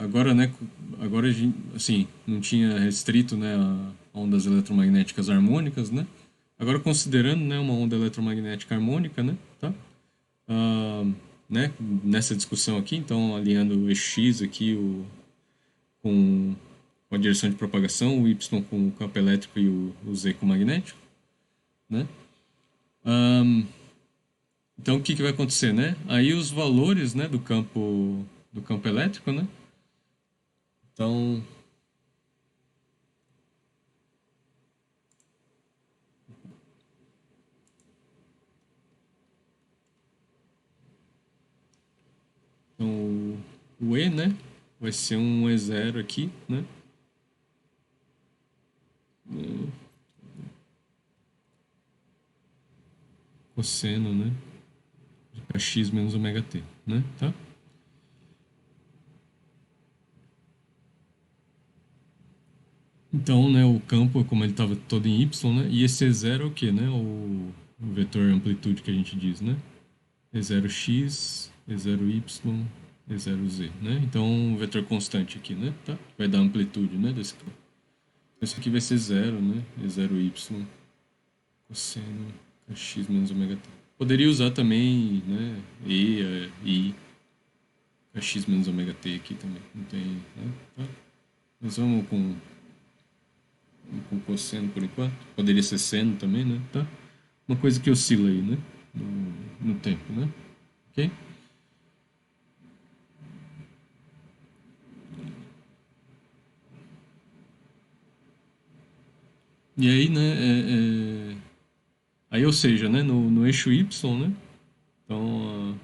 agora, né, agora assim, não tinha restrito, né, a ondas eletromagnéticas harmônicas, né? Agora considerando, né, uma onda eletromagnética harmônica, né, tá? Ah, né, nessa discussão aqui, então alinhando o eixo x aqui com, com a direção de propagação, o y com o campo elétrico e o z com o magnético, né? Então o que que vai acontecer, né? Aí os valores, né, do campo elétrico, né? Então, o E, né? Vai ser um E0 aqui, né? Cosseno, né? De kx menos ômega t, né? Tá? Então, né, o campo, como ele estava todo em y, né? E esse E0 é o quê, né? O vetor amplitude que a gente diz, né? E0x, E0y, E0z, né? Então, um vetor constante aqui, né? Tá? Vai dar amplitude, né, desse campo. Então, isso aqui vai ser zero, né? E0y, cosseno kx menos ômega t. Poderia usar também, né? I, kx menos ômega t aqui também. Não tem, né? Tá? Mas vamos com cosseno por enquanto. Poderia ser seno também, né? Tá? Uma coisa que oscila aí, né? No tempo, né? Ok? E aí, né? Aí, ou seja, né? No eixo Y, né? Então,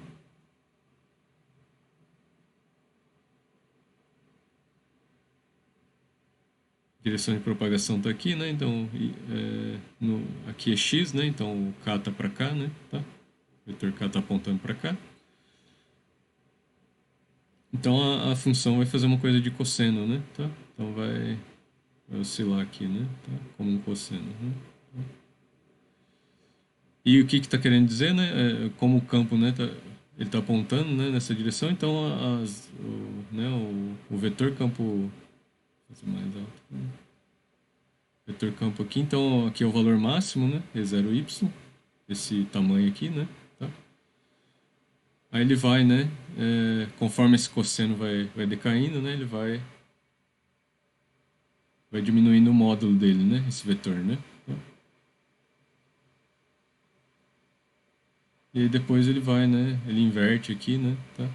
direção de propagação está aqui, né? Então, aqui é x, né? Então, o k está para cá, né? Tá? O vetor k está apontando para cá. Então, a função vai fazer uma coisa de cosseno, né? Tá? Então, vai oscilar aqui, né? Tá? Como um cosseno, né? E o que está querendo dizer, né? Como o campo, né? Ele está apontando, né? Nessa direção, então, né? O vetor campo... Vou fazer mais alto, né? Vetor campo aqui, então aqui é o valor máximo, né? E0y, esse tamanho aqui, né? Tá? Aí ele vai, né? Conforme esse cosseno vai decaindo, né? Ele vai diminuindo o módulo dele, né? Esse vetor, né? Tá? E aí depois ele vai, né? Ele inverte aqui, né? Tá?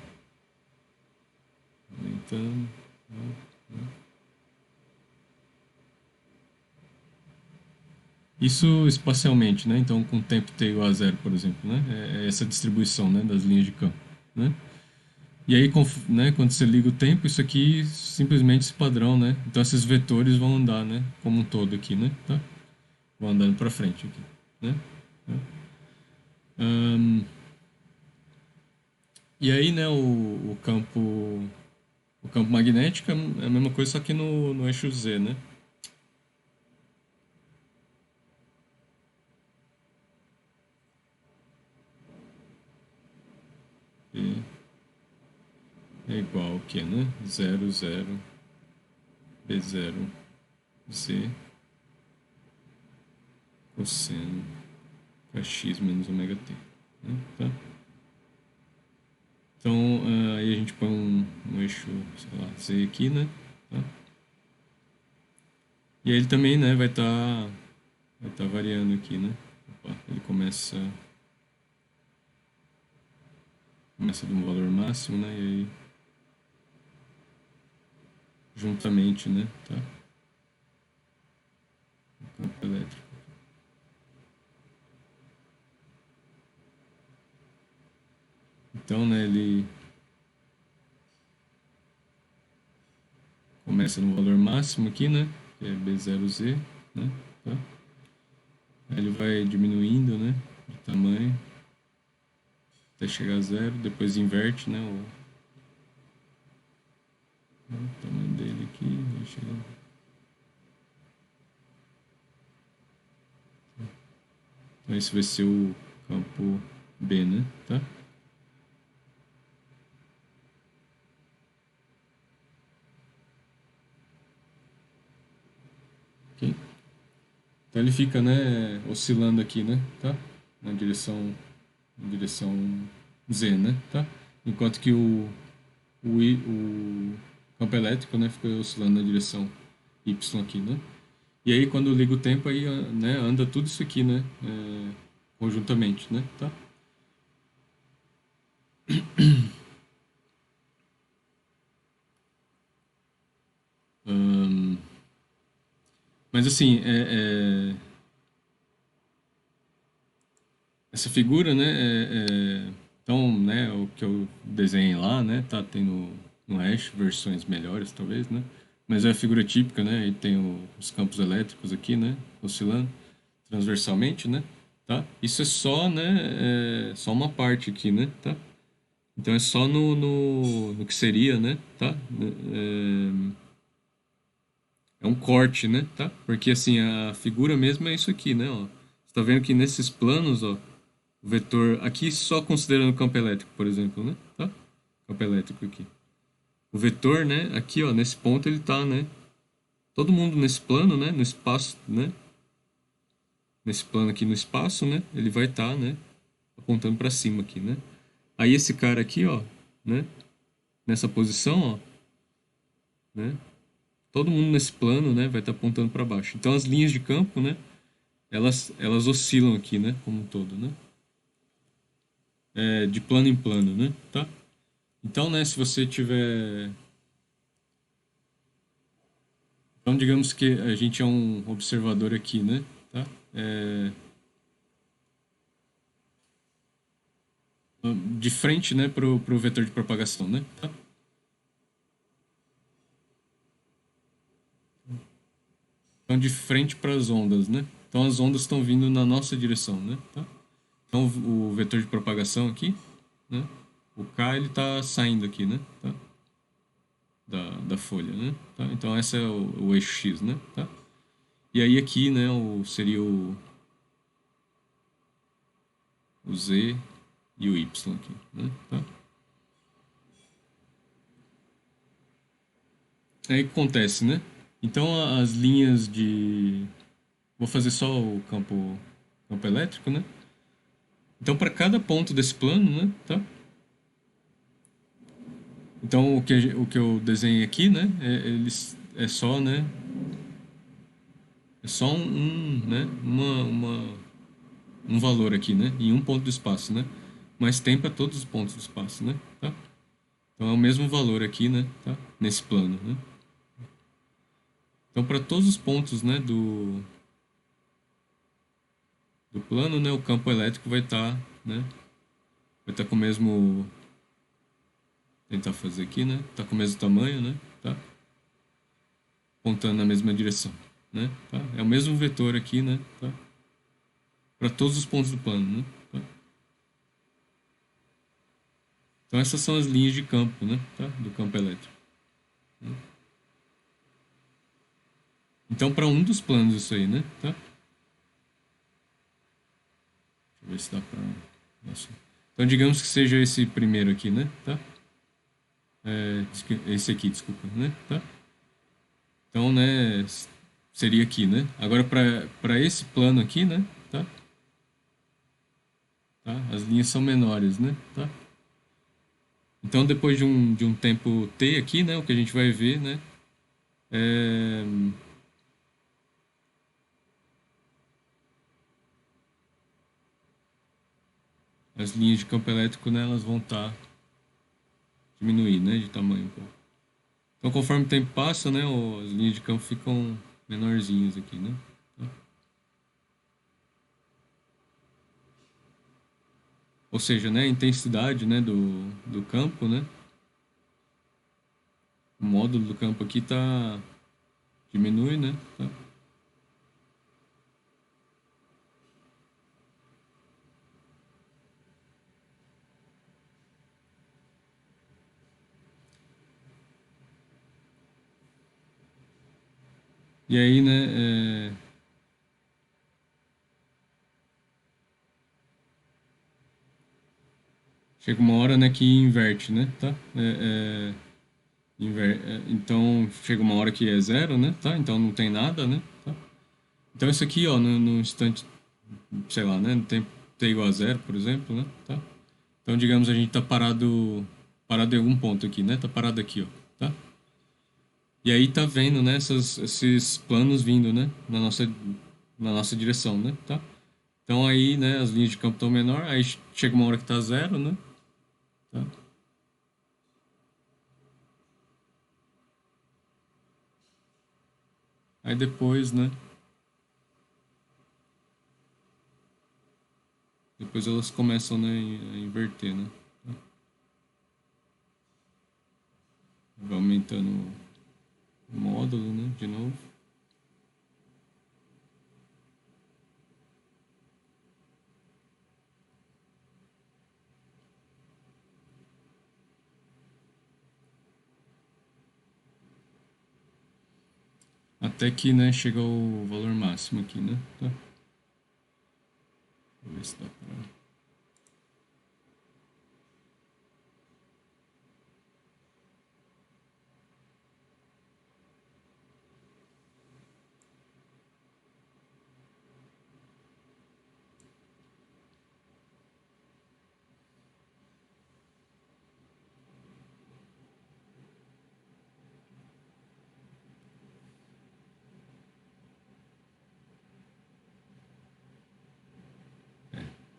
Aumentando, né? Isso espacialmente, né? Então, com tempo t igual a zero, por exemplo, né? É essa distribuição, né? Das linhas de campo, né? E aí, né, quando você liga o tempo, isso aqui simplesmente esse padrão, né? Então esses vetores vão andar, né? Como um todo aqui, né? Tá? Vão andando para frente aqui, né? Tá? E aí, né, o campo magnético é a mesma coisa, só que no eixo Z, né? E é igual ao que, né? 0, 0, B0, Z, cosseno, kx menos ômega t. Né? Tá? Então, aí a gente põe um eixo, sei lá, Z aqui, né? Tá? E aí ele também, né, vai tá variando aqui, né? Opa, ele começa de um valor máximo, né? E aí, juntamente, né? Tá? O campo elétrico. Então, né, ele começa no valor máximo aqui, né? Que é B0Z, né? Tá? Aí ele vai diminuindo, né? De tamanho até chegar a zero. Depois inverte, né? O tamanho dele aqui. Aí chega... Então esse vai ser o campo B, né? Tá? Ok. Então ele fica, né? Oscilando aqui, né? Tá? Na direção Z, né? Tá? Enquanto que o campo elétrico, né? Fica oscilando na direção Y aqui, né? E aí quando liga o tempo, aí, né? Anda tudo isso aqui, né? Conjuntamente, né? Tá? Ahn, mas assim, essa figura, né? Então, né? O que eu desenhei lá, né? Tá tendo no Hash versões melhores, talvez, né? Mas é a figura típica, né? E tem os campos elétricos aqui, né? Oscilando transversalmente, né? Tá? Isso é só, né? Só uma parte aqui, né? Tá? Então é só no que seria, né? Tá? É um corte, né? Tá? Porque assim, a figura mesmo é isso aqui, né? Ó. Você tá vendo que nesses planos, ó, o vetor aqui só considerando o campo elétrico, por exemplo, né? Tá? Campo elétrico aqui. O vetor, né? Aqui, ó, nesse ponto ele tá, né? Todo mundo nesse plano, né? No espaço, né? Nesse plano aqui no espaço, né? Ele vai estar, né? Apontando para cima aqui, né? Aí esse cara aqui, ó, né? Nessa posição, ó, né? Todo mundo nesse plano, né? Vai estar apontando para baixo. Então as linhas de campo, né? Elas oscilam aqui, né? Como um todo, né? De plano em plano, né? Tá? Então, né, se você tiver... Então, digamos que a gente é um observador aqui, né? Tá? É, de frente, né, pro vetor de propagação, né? Tá? Então, de frente para as ondas, né? Então, as ondas estão vindo na nossa direção, né? Tá? Então, o vetor de propagação aqui, né? O K, ele tá saindo aqui, né? Tá? Da folha, né? Tá? Então, esse é o eixo X, né? Tá? E aí aqui, né, seria o Z e o Y aqui, né? Tá? Aí o que acontece, né? Então as linhas de... Vou fazer só o campo elétrico, né? Então para cada ponto desse plano, né? Tá? Então o que eu desenhei aqui, né? É só, né? É só né? Um valor aqui, né? Em um ponto do espaço, né? Mas tem para todos os pontos do espaço, né? Tá? Então é o mesmo valor aqui, né? Tá? Nesse plano, né? Então para todos os pontos, né? Do plano, né? O campo elétrico né? Vai estar com o mesmo... Tentar fazer aqui, né? Tá com o mesmo tamanho, né? Tá? Apontando na mesma direção, né? Tá? É o mesmo vetor aqui, né? Tá? Para todos os pontos do plano, né? Tá? Então essas são as linhas de campo, né? Tá? Do campo elétrico. Né? Então para um dos planos isso aí, né? Tá? Deixa eu ver se dá para... Nossa. Então digamos que seja esse primeiro aqui, né? Tá? Esse aqui, desculpa, né? Tá? Então, né? Seria aqui, né? Agora para esse plano aqui, né? Tá? Tá? As linhas são menores, né? Tá? Então, depois de um tempo t aqui, né, o que a gente vai ver, né, é, as linhas de campo elétrico, né, elas vão estar diminuindo, né, de tamanho um pouco. Então, conforme o tempo passa, né, as linhas de campo ficam menorzinhas aqui, né? Ou seja, né, a intensidade, né, do campo, né, o módulo do campo aqui diminui, né, tá? E aí, né, chega uma hora, né, que inverte, né, tá? Então, chega uma hora que é zero, né, tá? Então não tem nada, né, tá? Então isso aqui, ó, no instante, sei lá, né, no tempo t igual a zero, por exemplo, né, tá? Então, digamos, a gente tá parado em algum ponto aqui, né? Tá parado aqui, ó, tá? E aí tá vendo, né, esses planos vindo, né, na nossa direção, né, tá? Então aí, né, as linhas de campo estão menor, aí chega uma hora que tá zero, né, tá? Aí depois, né, depois elas começam, né, a inverter, né? Vai aumentando o módulo, né, de novo. Até que, né, chega o valor máximo aqui, né, tá? Vou ver se dá pra...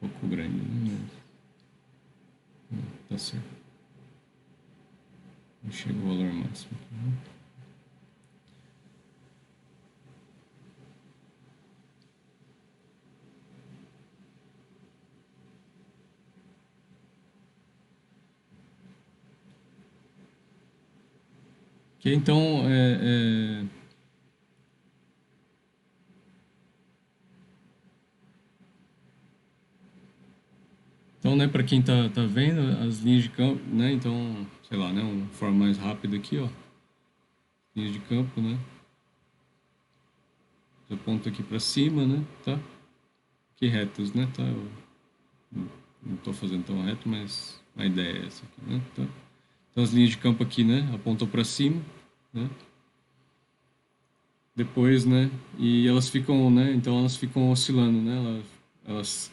Um pouco grande, né? Tá certo. Chega o valor máximo aqui, né? Que então, então, né, para quem tá vendo as linhas de campo, né, então, sei lá, né, uma forma mais rápida aqui, ó, linhas de campo, né, eu aponto aqui para cima, né, tá, que retos, né, tá, eu não tô fazendo tão reto, mas a ideia é essa aqui, né, tá. Então, as linhas de campo aqui, né, apontam para cima, né, depois, né, e elas ficam, né, então elas ficam oscilando, né, elas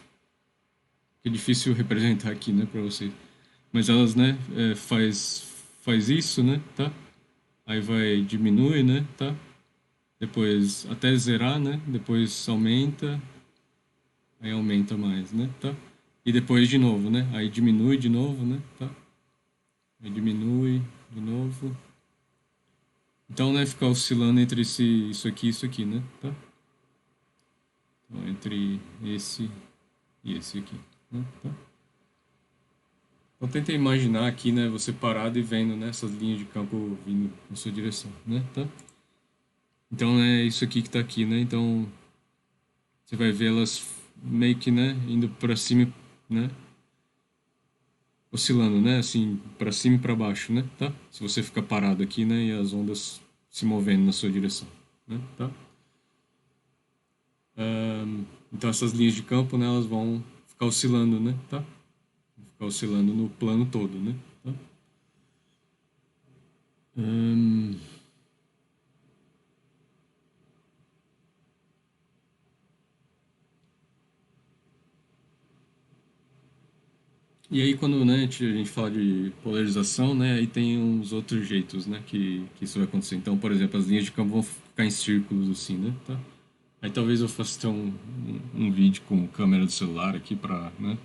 que é difícil representar aqui, né, para vocês. Mas elas, né, faz isso, né, tá? Aí vai diminui, né, tá? Depois até zerar, né? Depois aumenta, aí aumenta mais, né, tá? E depois de novo, né? Aí diminui de novo, né, tá? Aí diminui de novo. Então, né, fica oscilando entre isso aqui e isso aqui, né, tá? Então, entre esse e esse aqui, né, tá? Então tenta imaginar aqui, né, você parado e vendo, né, essas linhas de campo vindo na sua direção, né, tá? Então é isso aqui que tá aqui, né? Então você vai ver elas meio que, né, indo para cima, né? Oscilando, né, assim, para cima e para baixo, né, tá? Se você ficar parado aqui, né, e as ondas se movendo na sua direção, né, tá? Então essas linhas de campo, né, elas vão ficar oscilando, né, tá? Vão ficar oscilando no plano todo, né? Tá? Ahn, E aí quando, né, a gente fala de polarização, né, aí tem uns outros jeitos, né, que isso vai acontecer. Então, por exemplo, as linhas de campo vão ficar em círculos assim, né, tá? Aí talvez eu faça até um vídeo com câmera do celular aqui pra, né,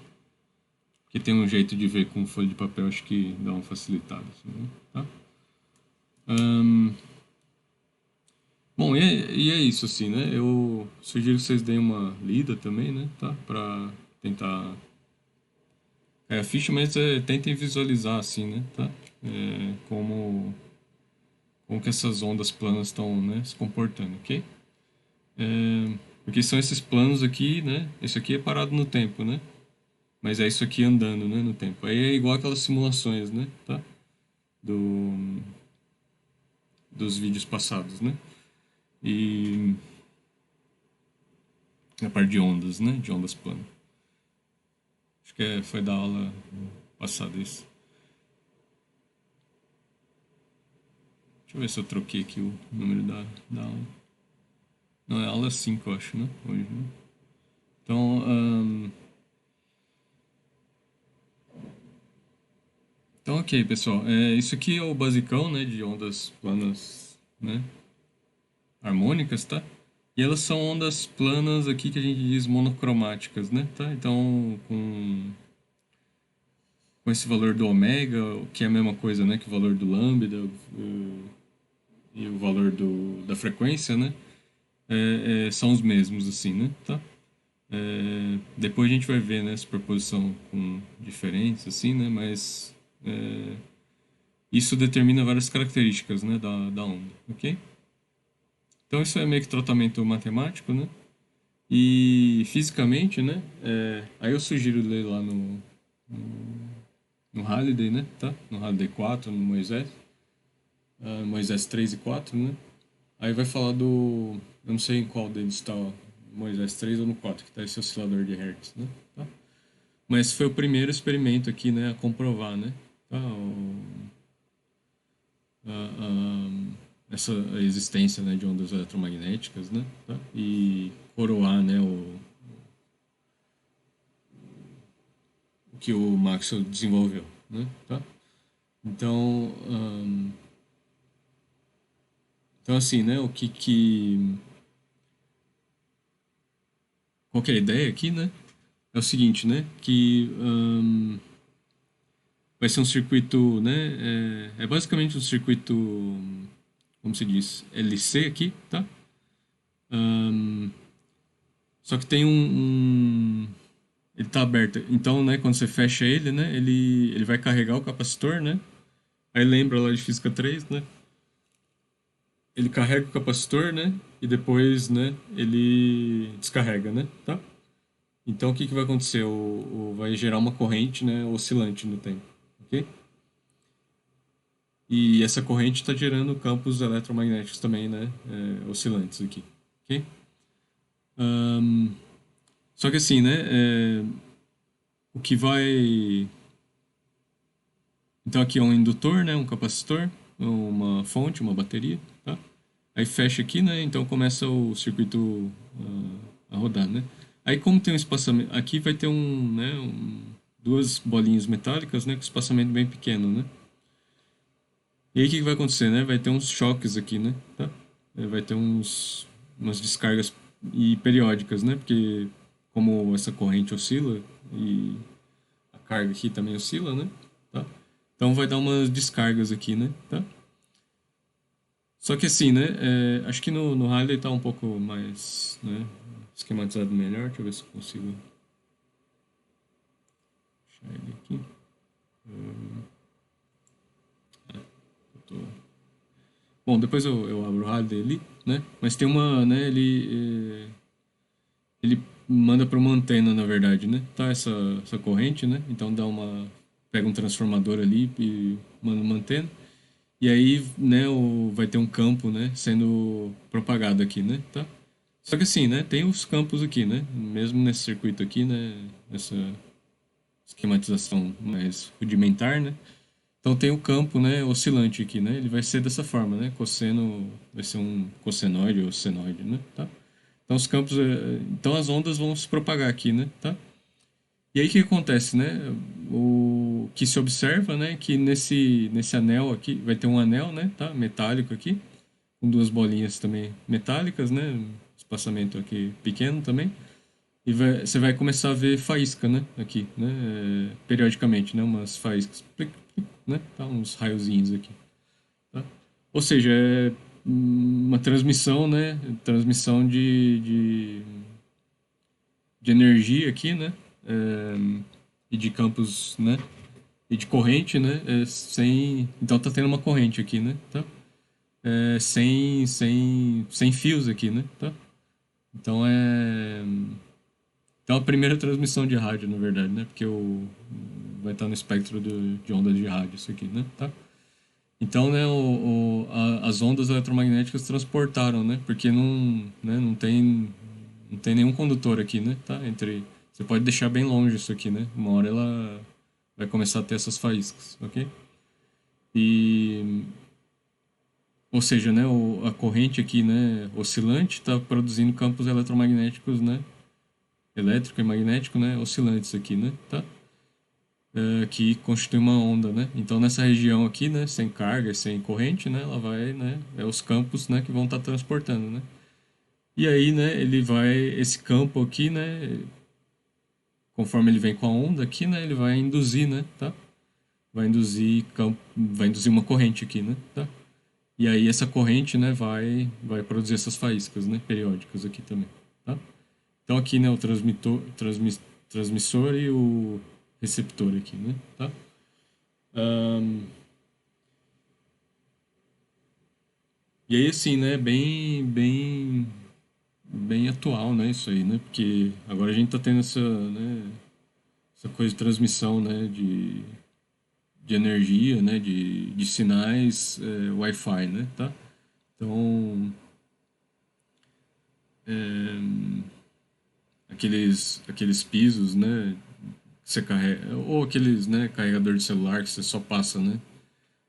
que tem um jeito de ver com folha de papel, acho que dá uma facilitada, assim, né, tá? Ahn, Bom, e é isso, assim, né? Eu sugiro que vocês deem uma lida também, né? Tá? Pra tentar a ficha, mas tentem visualizar, assim, né? Tá? Como que essas ondas planas estão, né, se comportando, ok? Porque são esses planos aqui, né? Esse aqui é parado no tempo, né? Mas é isso aqui andando, né, no tempo. Aí é igual aquelas simulações, né? Tá? Do, dos vídeos passados, né? E a parte de ondas, né? De ondas planas. Acho que foi da aula passada isso. Deixa eu ver se eu troquei aqui o número da aula. Não, é aula 5 eu acho, né? Hoje, né? Então, então, ok, pessoal. Isso aqui é o basicão, né? De ondas planas, né? Harmônicas, tá? E elas são ondas planas aqui que a gente diz monocromáticas, né? Tá? Então, com esse valor do ômega, que é a mesma coisa, né? Que o valor do lambda e o valor da frequência, né? São os mesmos, assim, né? Tá? Depois a gente vai ver, né, superposição com diferença, assim, né? Mas isso determina várias características, né, da onda, ok? Então isso é meio que tratamento matemático, né? E fisicamente, né? Aí eu sugiro ler lá no Halliday, né? Tá? No Halliday 4, no Moisés. Moisés 3 e 4, né? Aí vai falar do. Eu não sei em qual deles está, Moisés 3 ou no 4, que está esse oscilador de Hertz, né? Tá? Mas foi o primeiro experimento aqui, né, a comprovar, né? Tá? Essa existência, né, de ondas eletromagnéticas, né? Tá? E coroar, né, o que o Maxwell desenvolveu, né? Tá? Então, então assim, né, qual que é a ideia aqui, né? É o seguinte, né, que vai ser um circuito, né, é basicamente um circuito, como se diz, LC aqui, tá? Só que tem ele tá aberto. Então, né, quando você fecha ele, né, ele vai carregar o capacitor, né? Aí lembra lá de física 3, né? Ele carrega o capacitor, né? E depois, né, ele descarrega, né? Tá? Então, o que que vai acontecer? Vai gerar uma corrente, né, oscilante no tempo, ok? E essa corrente está gerando campos eletromagnéticos também, né, oscilantes aqui, ok? Só que assim, né, o que vai. Então aqui é um indutor, né, um capacitor, uma fonte, uma bateria, tá? Aí fecha aqui, né, então começa o circuito a rodar, né? Aí como tem um espaçamento, aqui vai ter duas bolinhas metálicas, né, com espaçamento bem pequeno, né? E aí o que que vai acontecer, né? Vai ter uns choques aqui, né? Tá? Vai ter umas descargas e periódicas, né? Porque como essa corrente oscila e a carga aqui também oscila, né? Tá? Então vai dar umas descargas aqui, né? Tá? Só que assim, né? Acho que no Harley tá um pouco mais, né, esquematizado melhor. Deixa eu ver se eu consigo achar ele aqui. Eu tô... Bom, depois eu abro o Harley ali, né? Mas tem uma, né? Ele manda para uma antena, na verdade, né? Tá essa corrente, né? Então pega um transformador ali e manda uma antena. E aí, né, vai ter um campo, né, sendo propagado aqui, né, tá? Só que assim, né, tem os campos aqui, né? Mesmo nesse circuito aqui, né, essa esquematização mais rudimentar, né? Então tem o campo, né, oscilante aqui, né? Ele vai ser dessa forma, né? Cosseno vai ser um cossenoide ou senoide, né? Tá? Então os campos, então as ondas vão se propagar aqui, né? Tá? E aí o que acontece, né? O que se observa, né, que nesse anel aqui, vai ter um anel, né, tá? Metálico aqui, com duas bolinhas também metálicas, né? Espaçamento aqui pequeno também. E você vai começar a ver faísca, né? Aqui, né? Periodicamente, né? Umas faíscas, plic, plic, né? Tá? Uns raiozinhos aqui, tá? Ou seja, é uma transmissão, né? Transmissão de energia aqui, né? E de campos, né? E de corrente, né? Sem... Então tá tendo uma corrente aqui, né? Tá? Sem fios aqui, né? Tá? Então é... Então a primeira transmissão de rádio, na verdade, né? Porque vai estar no espectro de onda de rádio isso aqui, né? Tá? Então, né, as ondas eletromagnéticas transportaram, né? Porque não tem nenhum condutor aqui, né? Tá? Você pode deixar bem longe isso aqui, né? Uma hora ela vai começar a ter essas faíscas, ok? E, ou seja, né, a corrente aqui, né, oscilante está produzindo campos eletromagnéticos, né? Elétrico e magnético, né? Oscilantes aqui, né? Tá? Que constitui uma onda, né? Então nessa região aqui, né, sem carga, sem corrente, né, ela vai, né, é os campos, né, que vão estar transportando, né? E aí, né, esse campo aqui, né, conforme ele vem com a onda aqui, né, ele vai induzir, né, tá? Vai induzir uma corrente aqui, né, tá? E aí essa corrente, né, vai produzir essas faíscas, né, periódicas aqui também, tá? Então aqui, né, o transmissor e o receptor aqui, né, tá? Ahn, e aí, assim, né, bem atual, né, isso aí, né, porque agora a gente tá tendo essa coisa de transmissão, né, de energia, né, de sinais Wi-Fi, né, tá? Então, aqueles pisos, né, que você carrega, ou aqueles, né, carregador de celular que você só passa, né,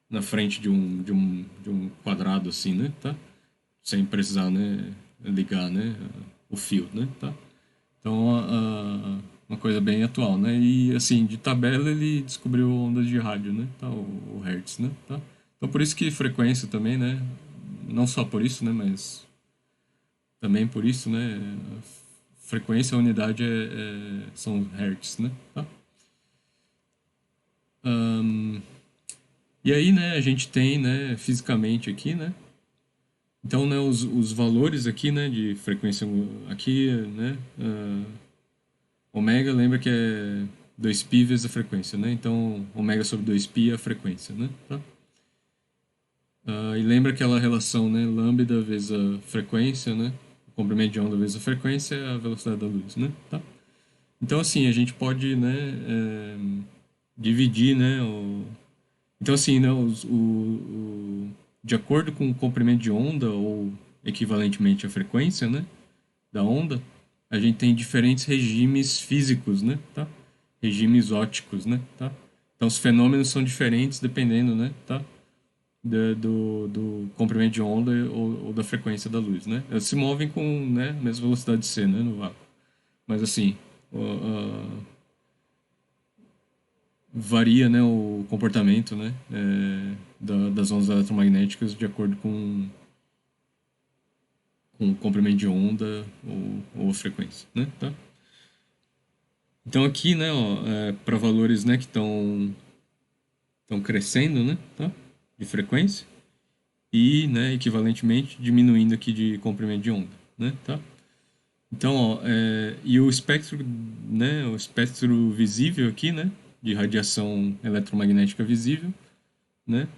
na frente de um quadrado assim, né, tá? Sem precisar, né, ligar, né, o fio, né, tá? Então, uma coisa bem atual, né? E, assim, de tabela ele descobriu ondas de rádio, né? Tá? O Hertz, né? Tá? Então, por isso que frequência também, né? Não só por isso, né? Mas também por isso, né? Frequência, a unidade são Hertz, né? Tá? Ahn, e aí, né? A gente tem, né? Fisicamente aqui, né? Então, né? Os valores aqui, né? De frequência aqui, né? Ômega, lembra que é 2π vezes a frequência, né? Então, ômega sobre 2π é a frequência, né? Tá? E lembra aquela relação, né? Lambda vezes a frequência, né? O comprimento de onda vezes a frequência é a velocidade da luz, né? Tá? Então, assim, a gente pode, né? Dividir, né? Então, assim, né? De acordo com o comprimento de onda, ou equivalentemente a frequência, né? Da onda, a gente tem diferentes regimes físicos, né? Tá? Regimes ópticos, né? Tá? Então os fenômenos são diferentes dependendo, né? Tá? Do comprimento de onda ou da frequência da luz, né? Elas se movem com, né, a mesma velocidade de c, né? No vácuo. Mas assim, varia, né, o comportamento, né? Das ondas eletromagnéticas de acordo com o comprimento de onda ou a frequência, né? Tá? Então aqui, né, para valores, né, que estão crescendo, né, tá? De frequência e, né, equivalentemente diminuindo aqui de comprimento de onda, né, tá? Então, e o espectro, né, o espectro visível aqui, né, de radiação eletromagnética visível, né,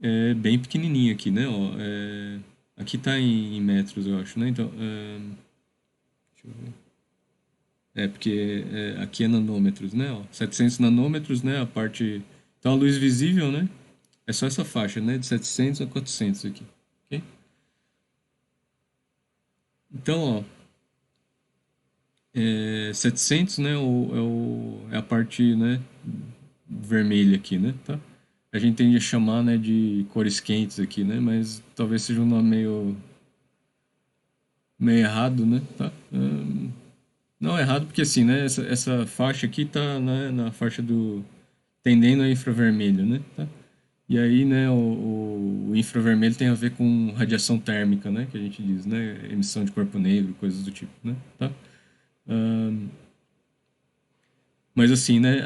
é bem pequenininho aqui, né, ó, aqui tá em metros, eu acho, né, então, deixa eu ver. Porque aqui é nanômetros, né? Ó, 700 nanômetros, né? A parte. Então a luz visível, né? É só essa faixa, né? De 700 a 400 aqui. Ok? Então, ó. 700, né? É a parte, né? Vermelha aqui, né? Tá? A gente tende a chamar, né? De cores quentes aqui, né? Mas talvez seja um nome meio errado, né? Tá? Não, errado porque assim, né? Essa faixa aqui tá, né, na faixa do tendendo a infravermelho, né? Tá? E aí, né, o infravermelho tem a ver com radiação térmica, né? Que a gente diz, né? Emissão de corpo negro, coisas do tipo, né? Tá? Ahn, mas assim, né?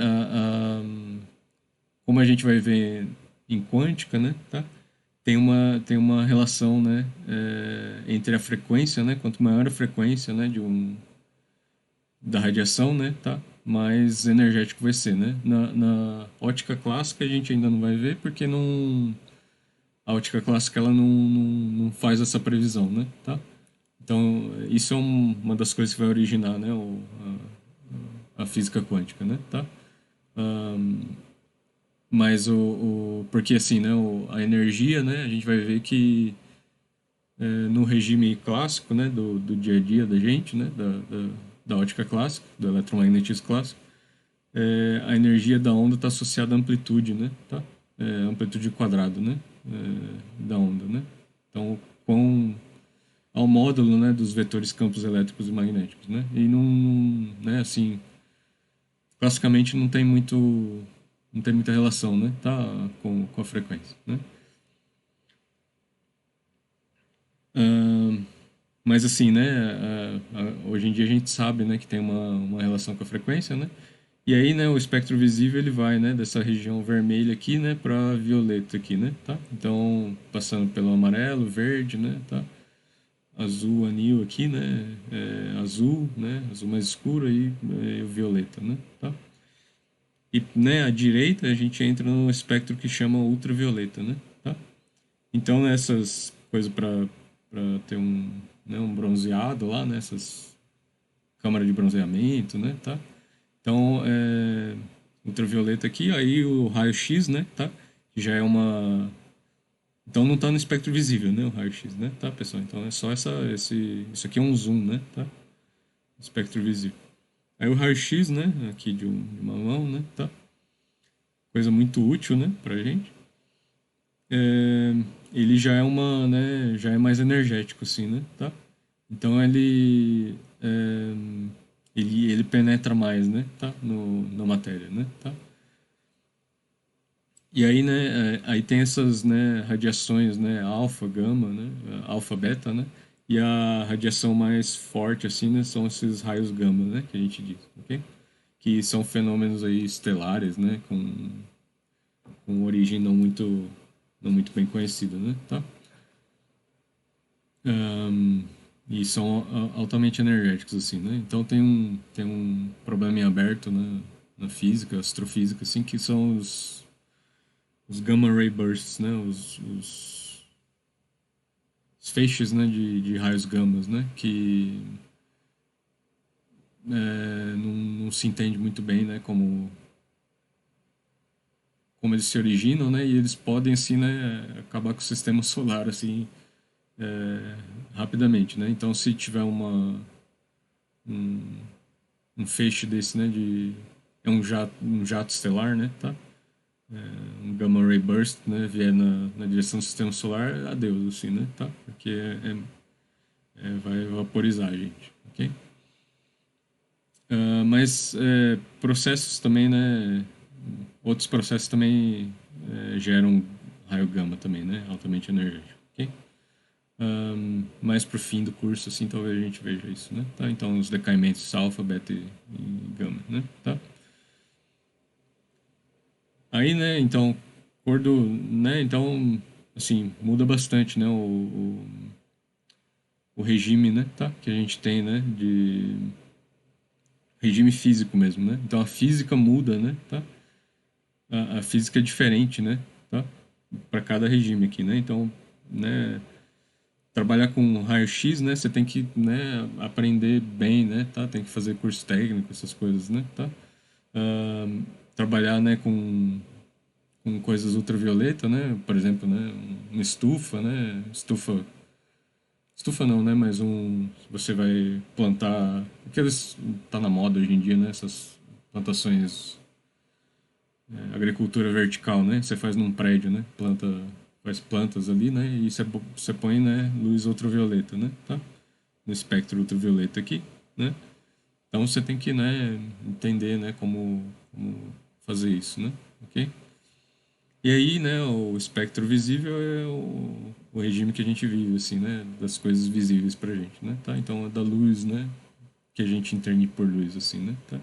Como a gente vai ver em quântica, né? Tá? Tem uma relação, né? Entre a frequência, né? Quanto maior a frequência, né? Da radiação, né? Tá? Mais energético vai ser, né? Na ótica clássica a gente ainda não vai ver porque não a ótica clássica ela não faz essa previsão, né? Tá? Então, isso é uma das coisas que vai originar, né? A física quântica, né? Tá? Mas porque assim, né? A energia, né? A gente vai ver que no regime clássico, né? Do dia a dia da gente, né? Da ótica clássica, do eletromagnetismo clássico, a energia da onda está associada à amplitude, né? Tá? Amplitude quadrada, né? Da onda, né? Então, ao módulo, né, dos vetores campos elétricos e magnéticos, né? E né, assim, classicamente não tem muita relação, né, tá, com a frequência, né? Ahn, mas assim, né, hoje em dia a gente sabe, né, que tem uma relação com a frequência, né? E aí, né, o espectro visível ele vai, né, dessa região vermelha aqui, né, para violeta aqui, né, tá? Então, passando pelo amarelo, verde, né, tá? Azul anil aqui, né? Azul, né? Azul mais escuro e o violeta, né? Tá? E, né, à direita a gente entra no espectro que chama ultravioleta, né? Tá? Então, essas coisas para ter um bronzeado lá, né? Essas câmaras de bronzeamento, né? Tá? Então, ultravioleta aqui, aí o raio-x, né? Tá? Que já é uma. Então não está no espectro visível, né? O raio-x, né? Tá, pessoal? Então é só isso aqui é um zoom, né? Tá? Espectro visível. Aí o raio-x, né? Aqui de uma mão, né? Tá? Coisa muito útil, né? Pra gente. É, ele já é né? Já é mais energético, assim, né? Tá? Então ele penetra mais, né? Tá? Na matéria, né? Tá? E aí, né, aí tem essas, né, radiações, né, alfa, gama, né, alfa, beta, né, e a radiação mais forte, assim, né, são esses raios gama, né, que a gente diz, ok? Que são fenômenos aí estelares, né, com origem não muito bem conhecida, né, tá? E são altamente energéticos, assim, né? Então tem um problema em aberto, né, na física, astrofísica, assim, que são os gamma ray bursts, né, os feixes, né, de raios gamas, né, que não se entende muito bem, né, como eles se originam, né, e eles podem, assim, né, acabar com o sistema solar, assim, rapidamente, né. Então, se tiver um feixe desse, né, é um jato estelar, né, tá? Um gamma ray burst, né, vier na direção do sistema solar, adeus, assim, né, tá? Porque vai vaporizar a gente, ok? Mas processos também, né? Outros processos também geram raio gama também, né? Altamente energético, ok? Mais pro fim do curso, assim, talvez a gente veja isso, né? Tá? Então, os decaimentos alfa, beta e gama, né? Tá? Aí, né, então, né, então, assim, muda bastante, né, o regime, né, tá? Que a gente tem, né, de regime físico mesmo, né? Então a física muda, né, tá? A física é diferente, né, tá? Para cada regime aqui, né? Então, né, trabalhar com raio-x, né, você tem que, né, aprender bem, né, tá? Tem que fazer curso técnico, essas coisas, né, tá? Trabalhar, né, com coisas ultravioleta, né? Por exemplo, né, uma estufa, né? Estufa não, né? Mas você vai plantar, aqueles tá na moda hoje em dia, né? Essas plantações, agricultura vertical, né? Você faz num prédio, né? Faz plantas ali, né? E você põe, né, luz ultravioleta, né? Tá? No espectro ultravioleta aqui, né? Então você tem que, né, entender, né, como fazer isso, né? Ok? E aí, né, o espectro visível é o regime que a gente vive, assim, né, das coisas visíveis pra gente, né, tá? Então é da luz, né, que a gente entende por luz, assim, né, tá?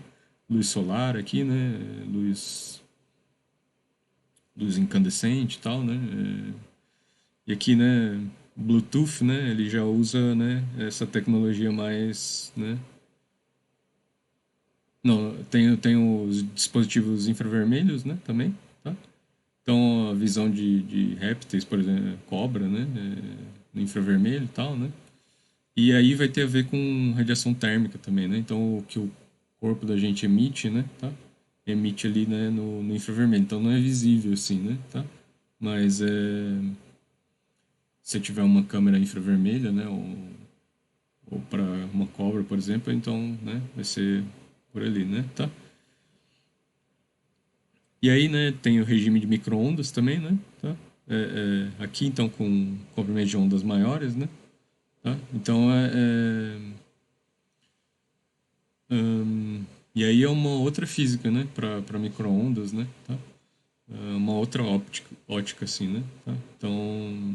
Luz solar aqui, né, luz incandescente e tal, né? E aqui, né, Bluetooth, né, ele já usa, né, essa tecnologia mais, né? Não, tem os dispositivos infravermelhos, né, também, tá? Então, a visão de répteis, por exemplo, cobra, né, no infravermelho e tal, né? E aí vai ter a ver com radiação térmica também, né? Então, o que o corpo da gente emite, né, tá? Emite ali, né, no infravermelho. Então, não é visível, assim, né, tá? Mas se tiver uma câmera infravermelha, né, ou para uma cobra, por exemplo, então, né, vai ser por ali, né, tá? E aí, né, tem o regime de micro-ondas também, né, tá? Aqui, então, com comprimento de ondas maiores, né, tá? Então, e aí é uma outra física, né, para micro-ondas, né, tá? É uma outra ótica, assim, né, tá? Então,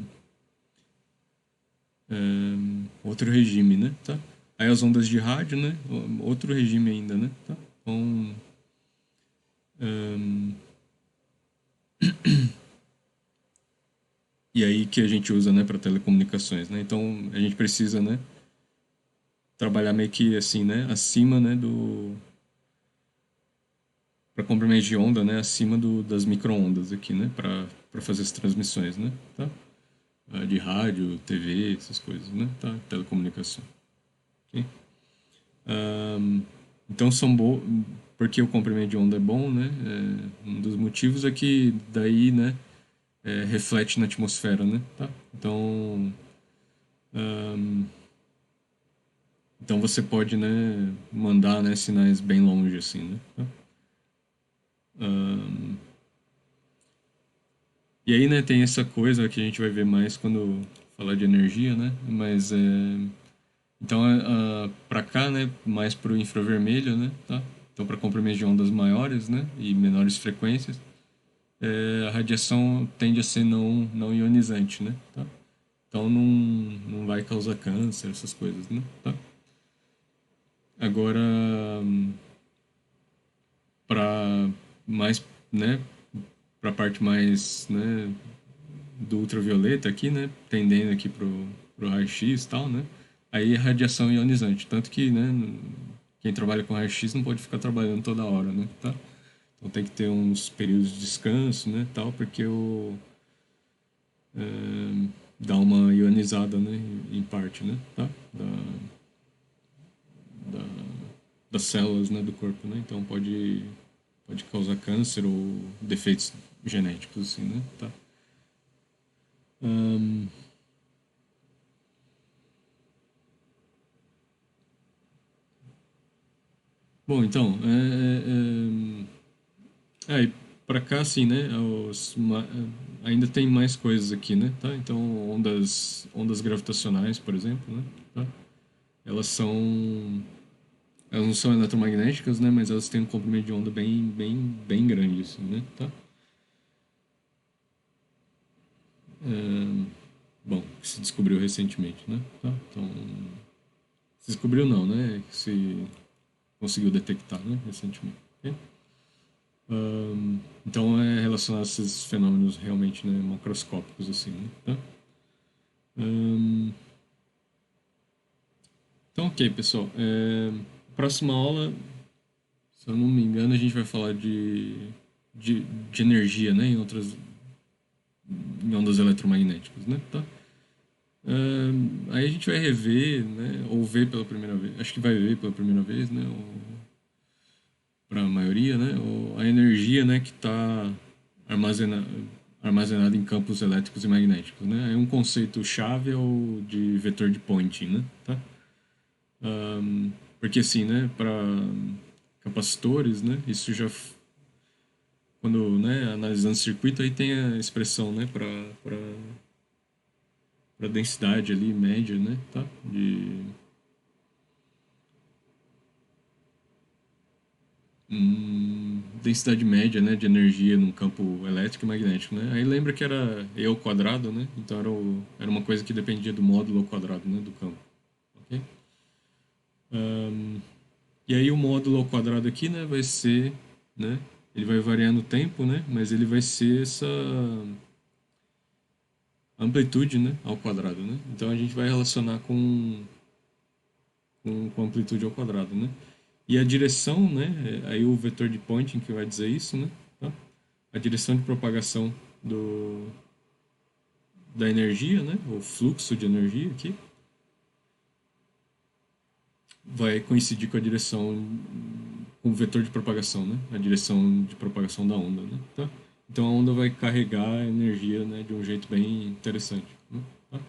outro regime, né, tá? Aí as ondas de rádio, né, outro regime ainda, né, tá? Então, e aí que a gente usa, né, para telecomunicações, né? Então, a gente precisa, né, trabalhar meio que assim, né, acima, né, do para comprimento de onda, né, acima das micro-ondas aqui, né, para fazer as transmissões, né, tá? De rádio, TV, essas coisas, né, tá? Telecomunicação. Ok? Então são bom, porque o comprimento de onda é bom, né? Um dos motivos é que daí, né, reflete na atmosfera, né? Tá? Então você pode, né, mandar, né, sinais bem longe, assim, né? Tá? E aí, né, tem essa coisa que a gente vai ver mais quando falar de energia, né? Mas então para cá, né, mais para o infravermelho, né? Tá? Então para comprimentos de ondas maiores, né, e menores frequências, a radiação tende a ser não ionizante, né? Tá? Então não vai causar câncer, essas coisas, né? Tá? Agora, para mais, né, para a parte mais, né, do ultravioleta aqui, né, tendendo aqui pro raio-x e tal, né? Aí é radiação ionizante, tanto que, né, quem trabalha com raio-x não pode ficar trabalhando toda hora, né, tá? Então tem que ter uns períodos de descanso, né, tal, porque dá uma ionizada, né, em parte, né, tá? Da, das células, né, do corpo, né? Então pode causar câncer ou defeitos genéticos, assim, né, tá? Bom, então, e pra cá, assim, né? Ainda tem mais coisas aqui, né? Tá? Então, ondas gravitacionais, por exemplo, né? Tá? Elas são. Elas não são eletromagnéticas, né? Mas elas têm um comprimento de onda bem grande, assim, né? Tá? Bom, que se descobriu recentemente, né? Tá? Então, se descobriu não, né? Que se conseguiu detectar, né? Recentemente. Ok? Então, é relacionado a esses fenômenos realmente, né? Macroscópicos, assim, né? Tá? Então, ok, pessoal. Próxima aula, se eu não me engano, a gente vai falar de energia, né? Em ondas eletromagnéticas, né? Tá? Aí a gente vai rever, né? Ou ver pela primeira vez. Acho que vai ver pela primeira vez, né? Para a maioria, né? A energia, né? Que está armazenada armazenada em campos elétricos e magnéticos, né? Aí um conceito chave é o de vetor de Poynting, né? Tá? Porque assim, né, para capacitores, né, isso já quando, né, analisando o circuito aí tem a expressão, né, para densidade ali média, né, tá? densidade média, né, de energia num campo elétrico e magnético, né? Aí lembra que era E ao quadrado, né? Então era uma coisa que dependia do módulo ao quadrado, né, do campo, ok? E aí o módulo ao quadrado aqui, né, vai ser, né, ele vai variar no tempo, né, mas ele vai ser essa amplitude, né, ao quadrado, né? Então a gente vai relacionar com amplitude ao quadrado, né? E a direção, né, aí o vetor de Poynting que vai dizer isso, né, tá? A direção de propagação do, da energia, né, o fluxo de energia aqui, vai coincidir com a direção, com o vetor de propagação, né, a direção de propagação da onda, né, tá? Então a onda vai carregar a energia, né, de um jeito bem interessante, né, tá?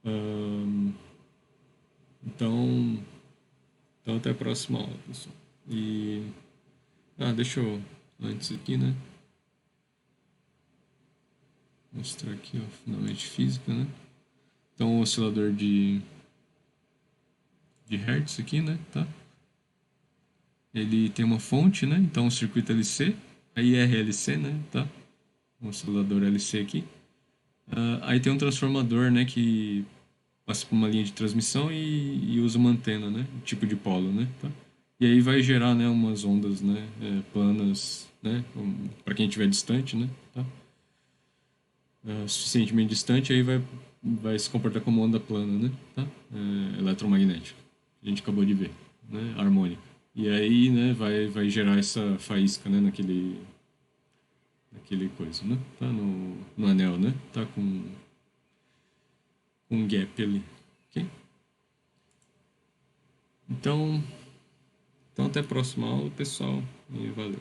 Ahn, então, então até a próxima aula, pessoal. E deixa eu antes aqui, né, mostrar aqui, ó, finalmente física, né? Então o oscilador de Hertz aqui, né, tá? Ele tem uma fonte, né? Então o circuito LC, a IRLC, né, tá? Um oscilador LC aqui. Aí tem um transformador, né, que passa por uma linha de transmissão e usa uma antena, né, tipo de polo, né, tá? E aí vai gerar, né, umas ondas, né, planas, né, para quem estiver distante, né, tá? Suficientemente distante, aí vai se comportar como onda plana, né, tá? Eletromagnética. A gente acabou de ver, né, harmônica. E aí, né, vai gerar essa faísca, né, naquele coisa, né? Tá no anel, né? Tá com um gap ali, ok? Então, então até a próxima aula, pessoal, e valeu.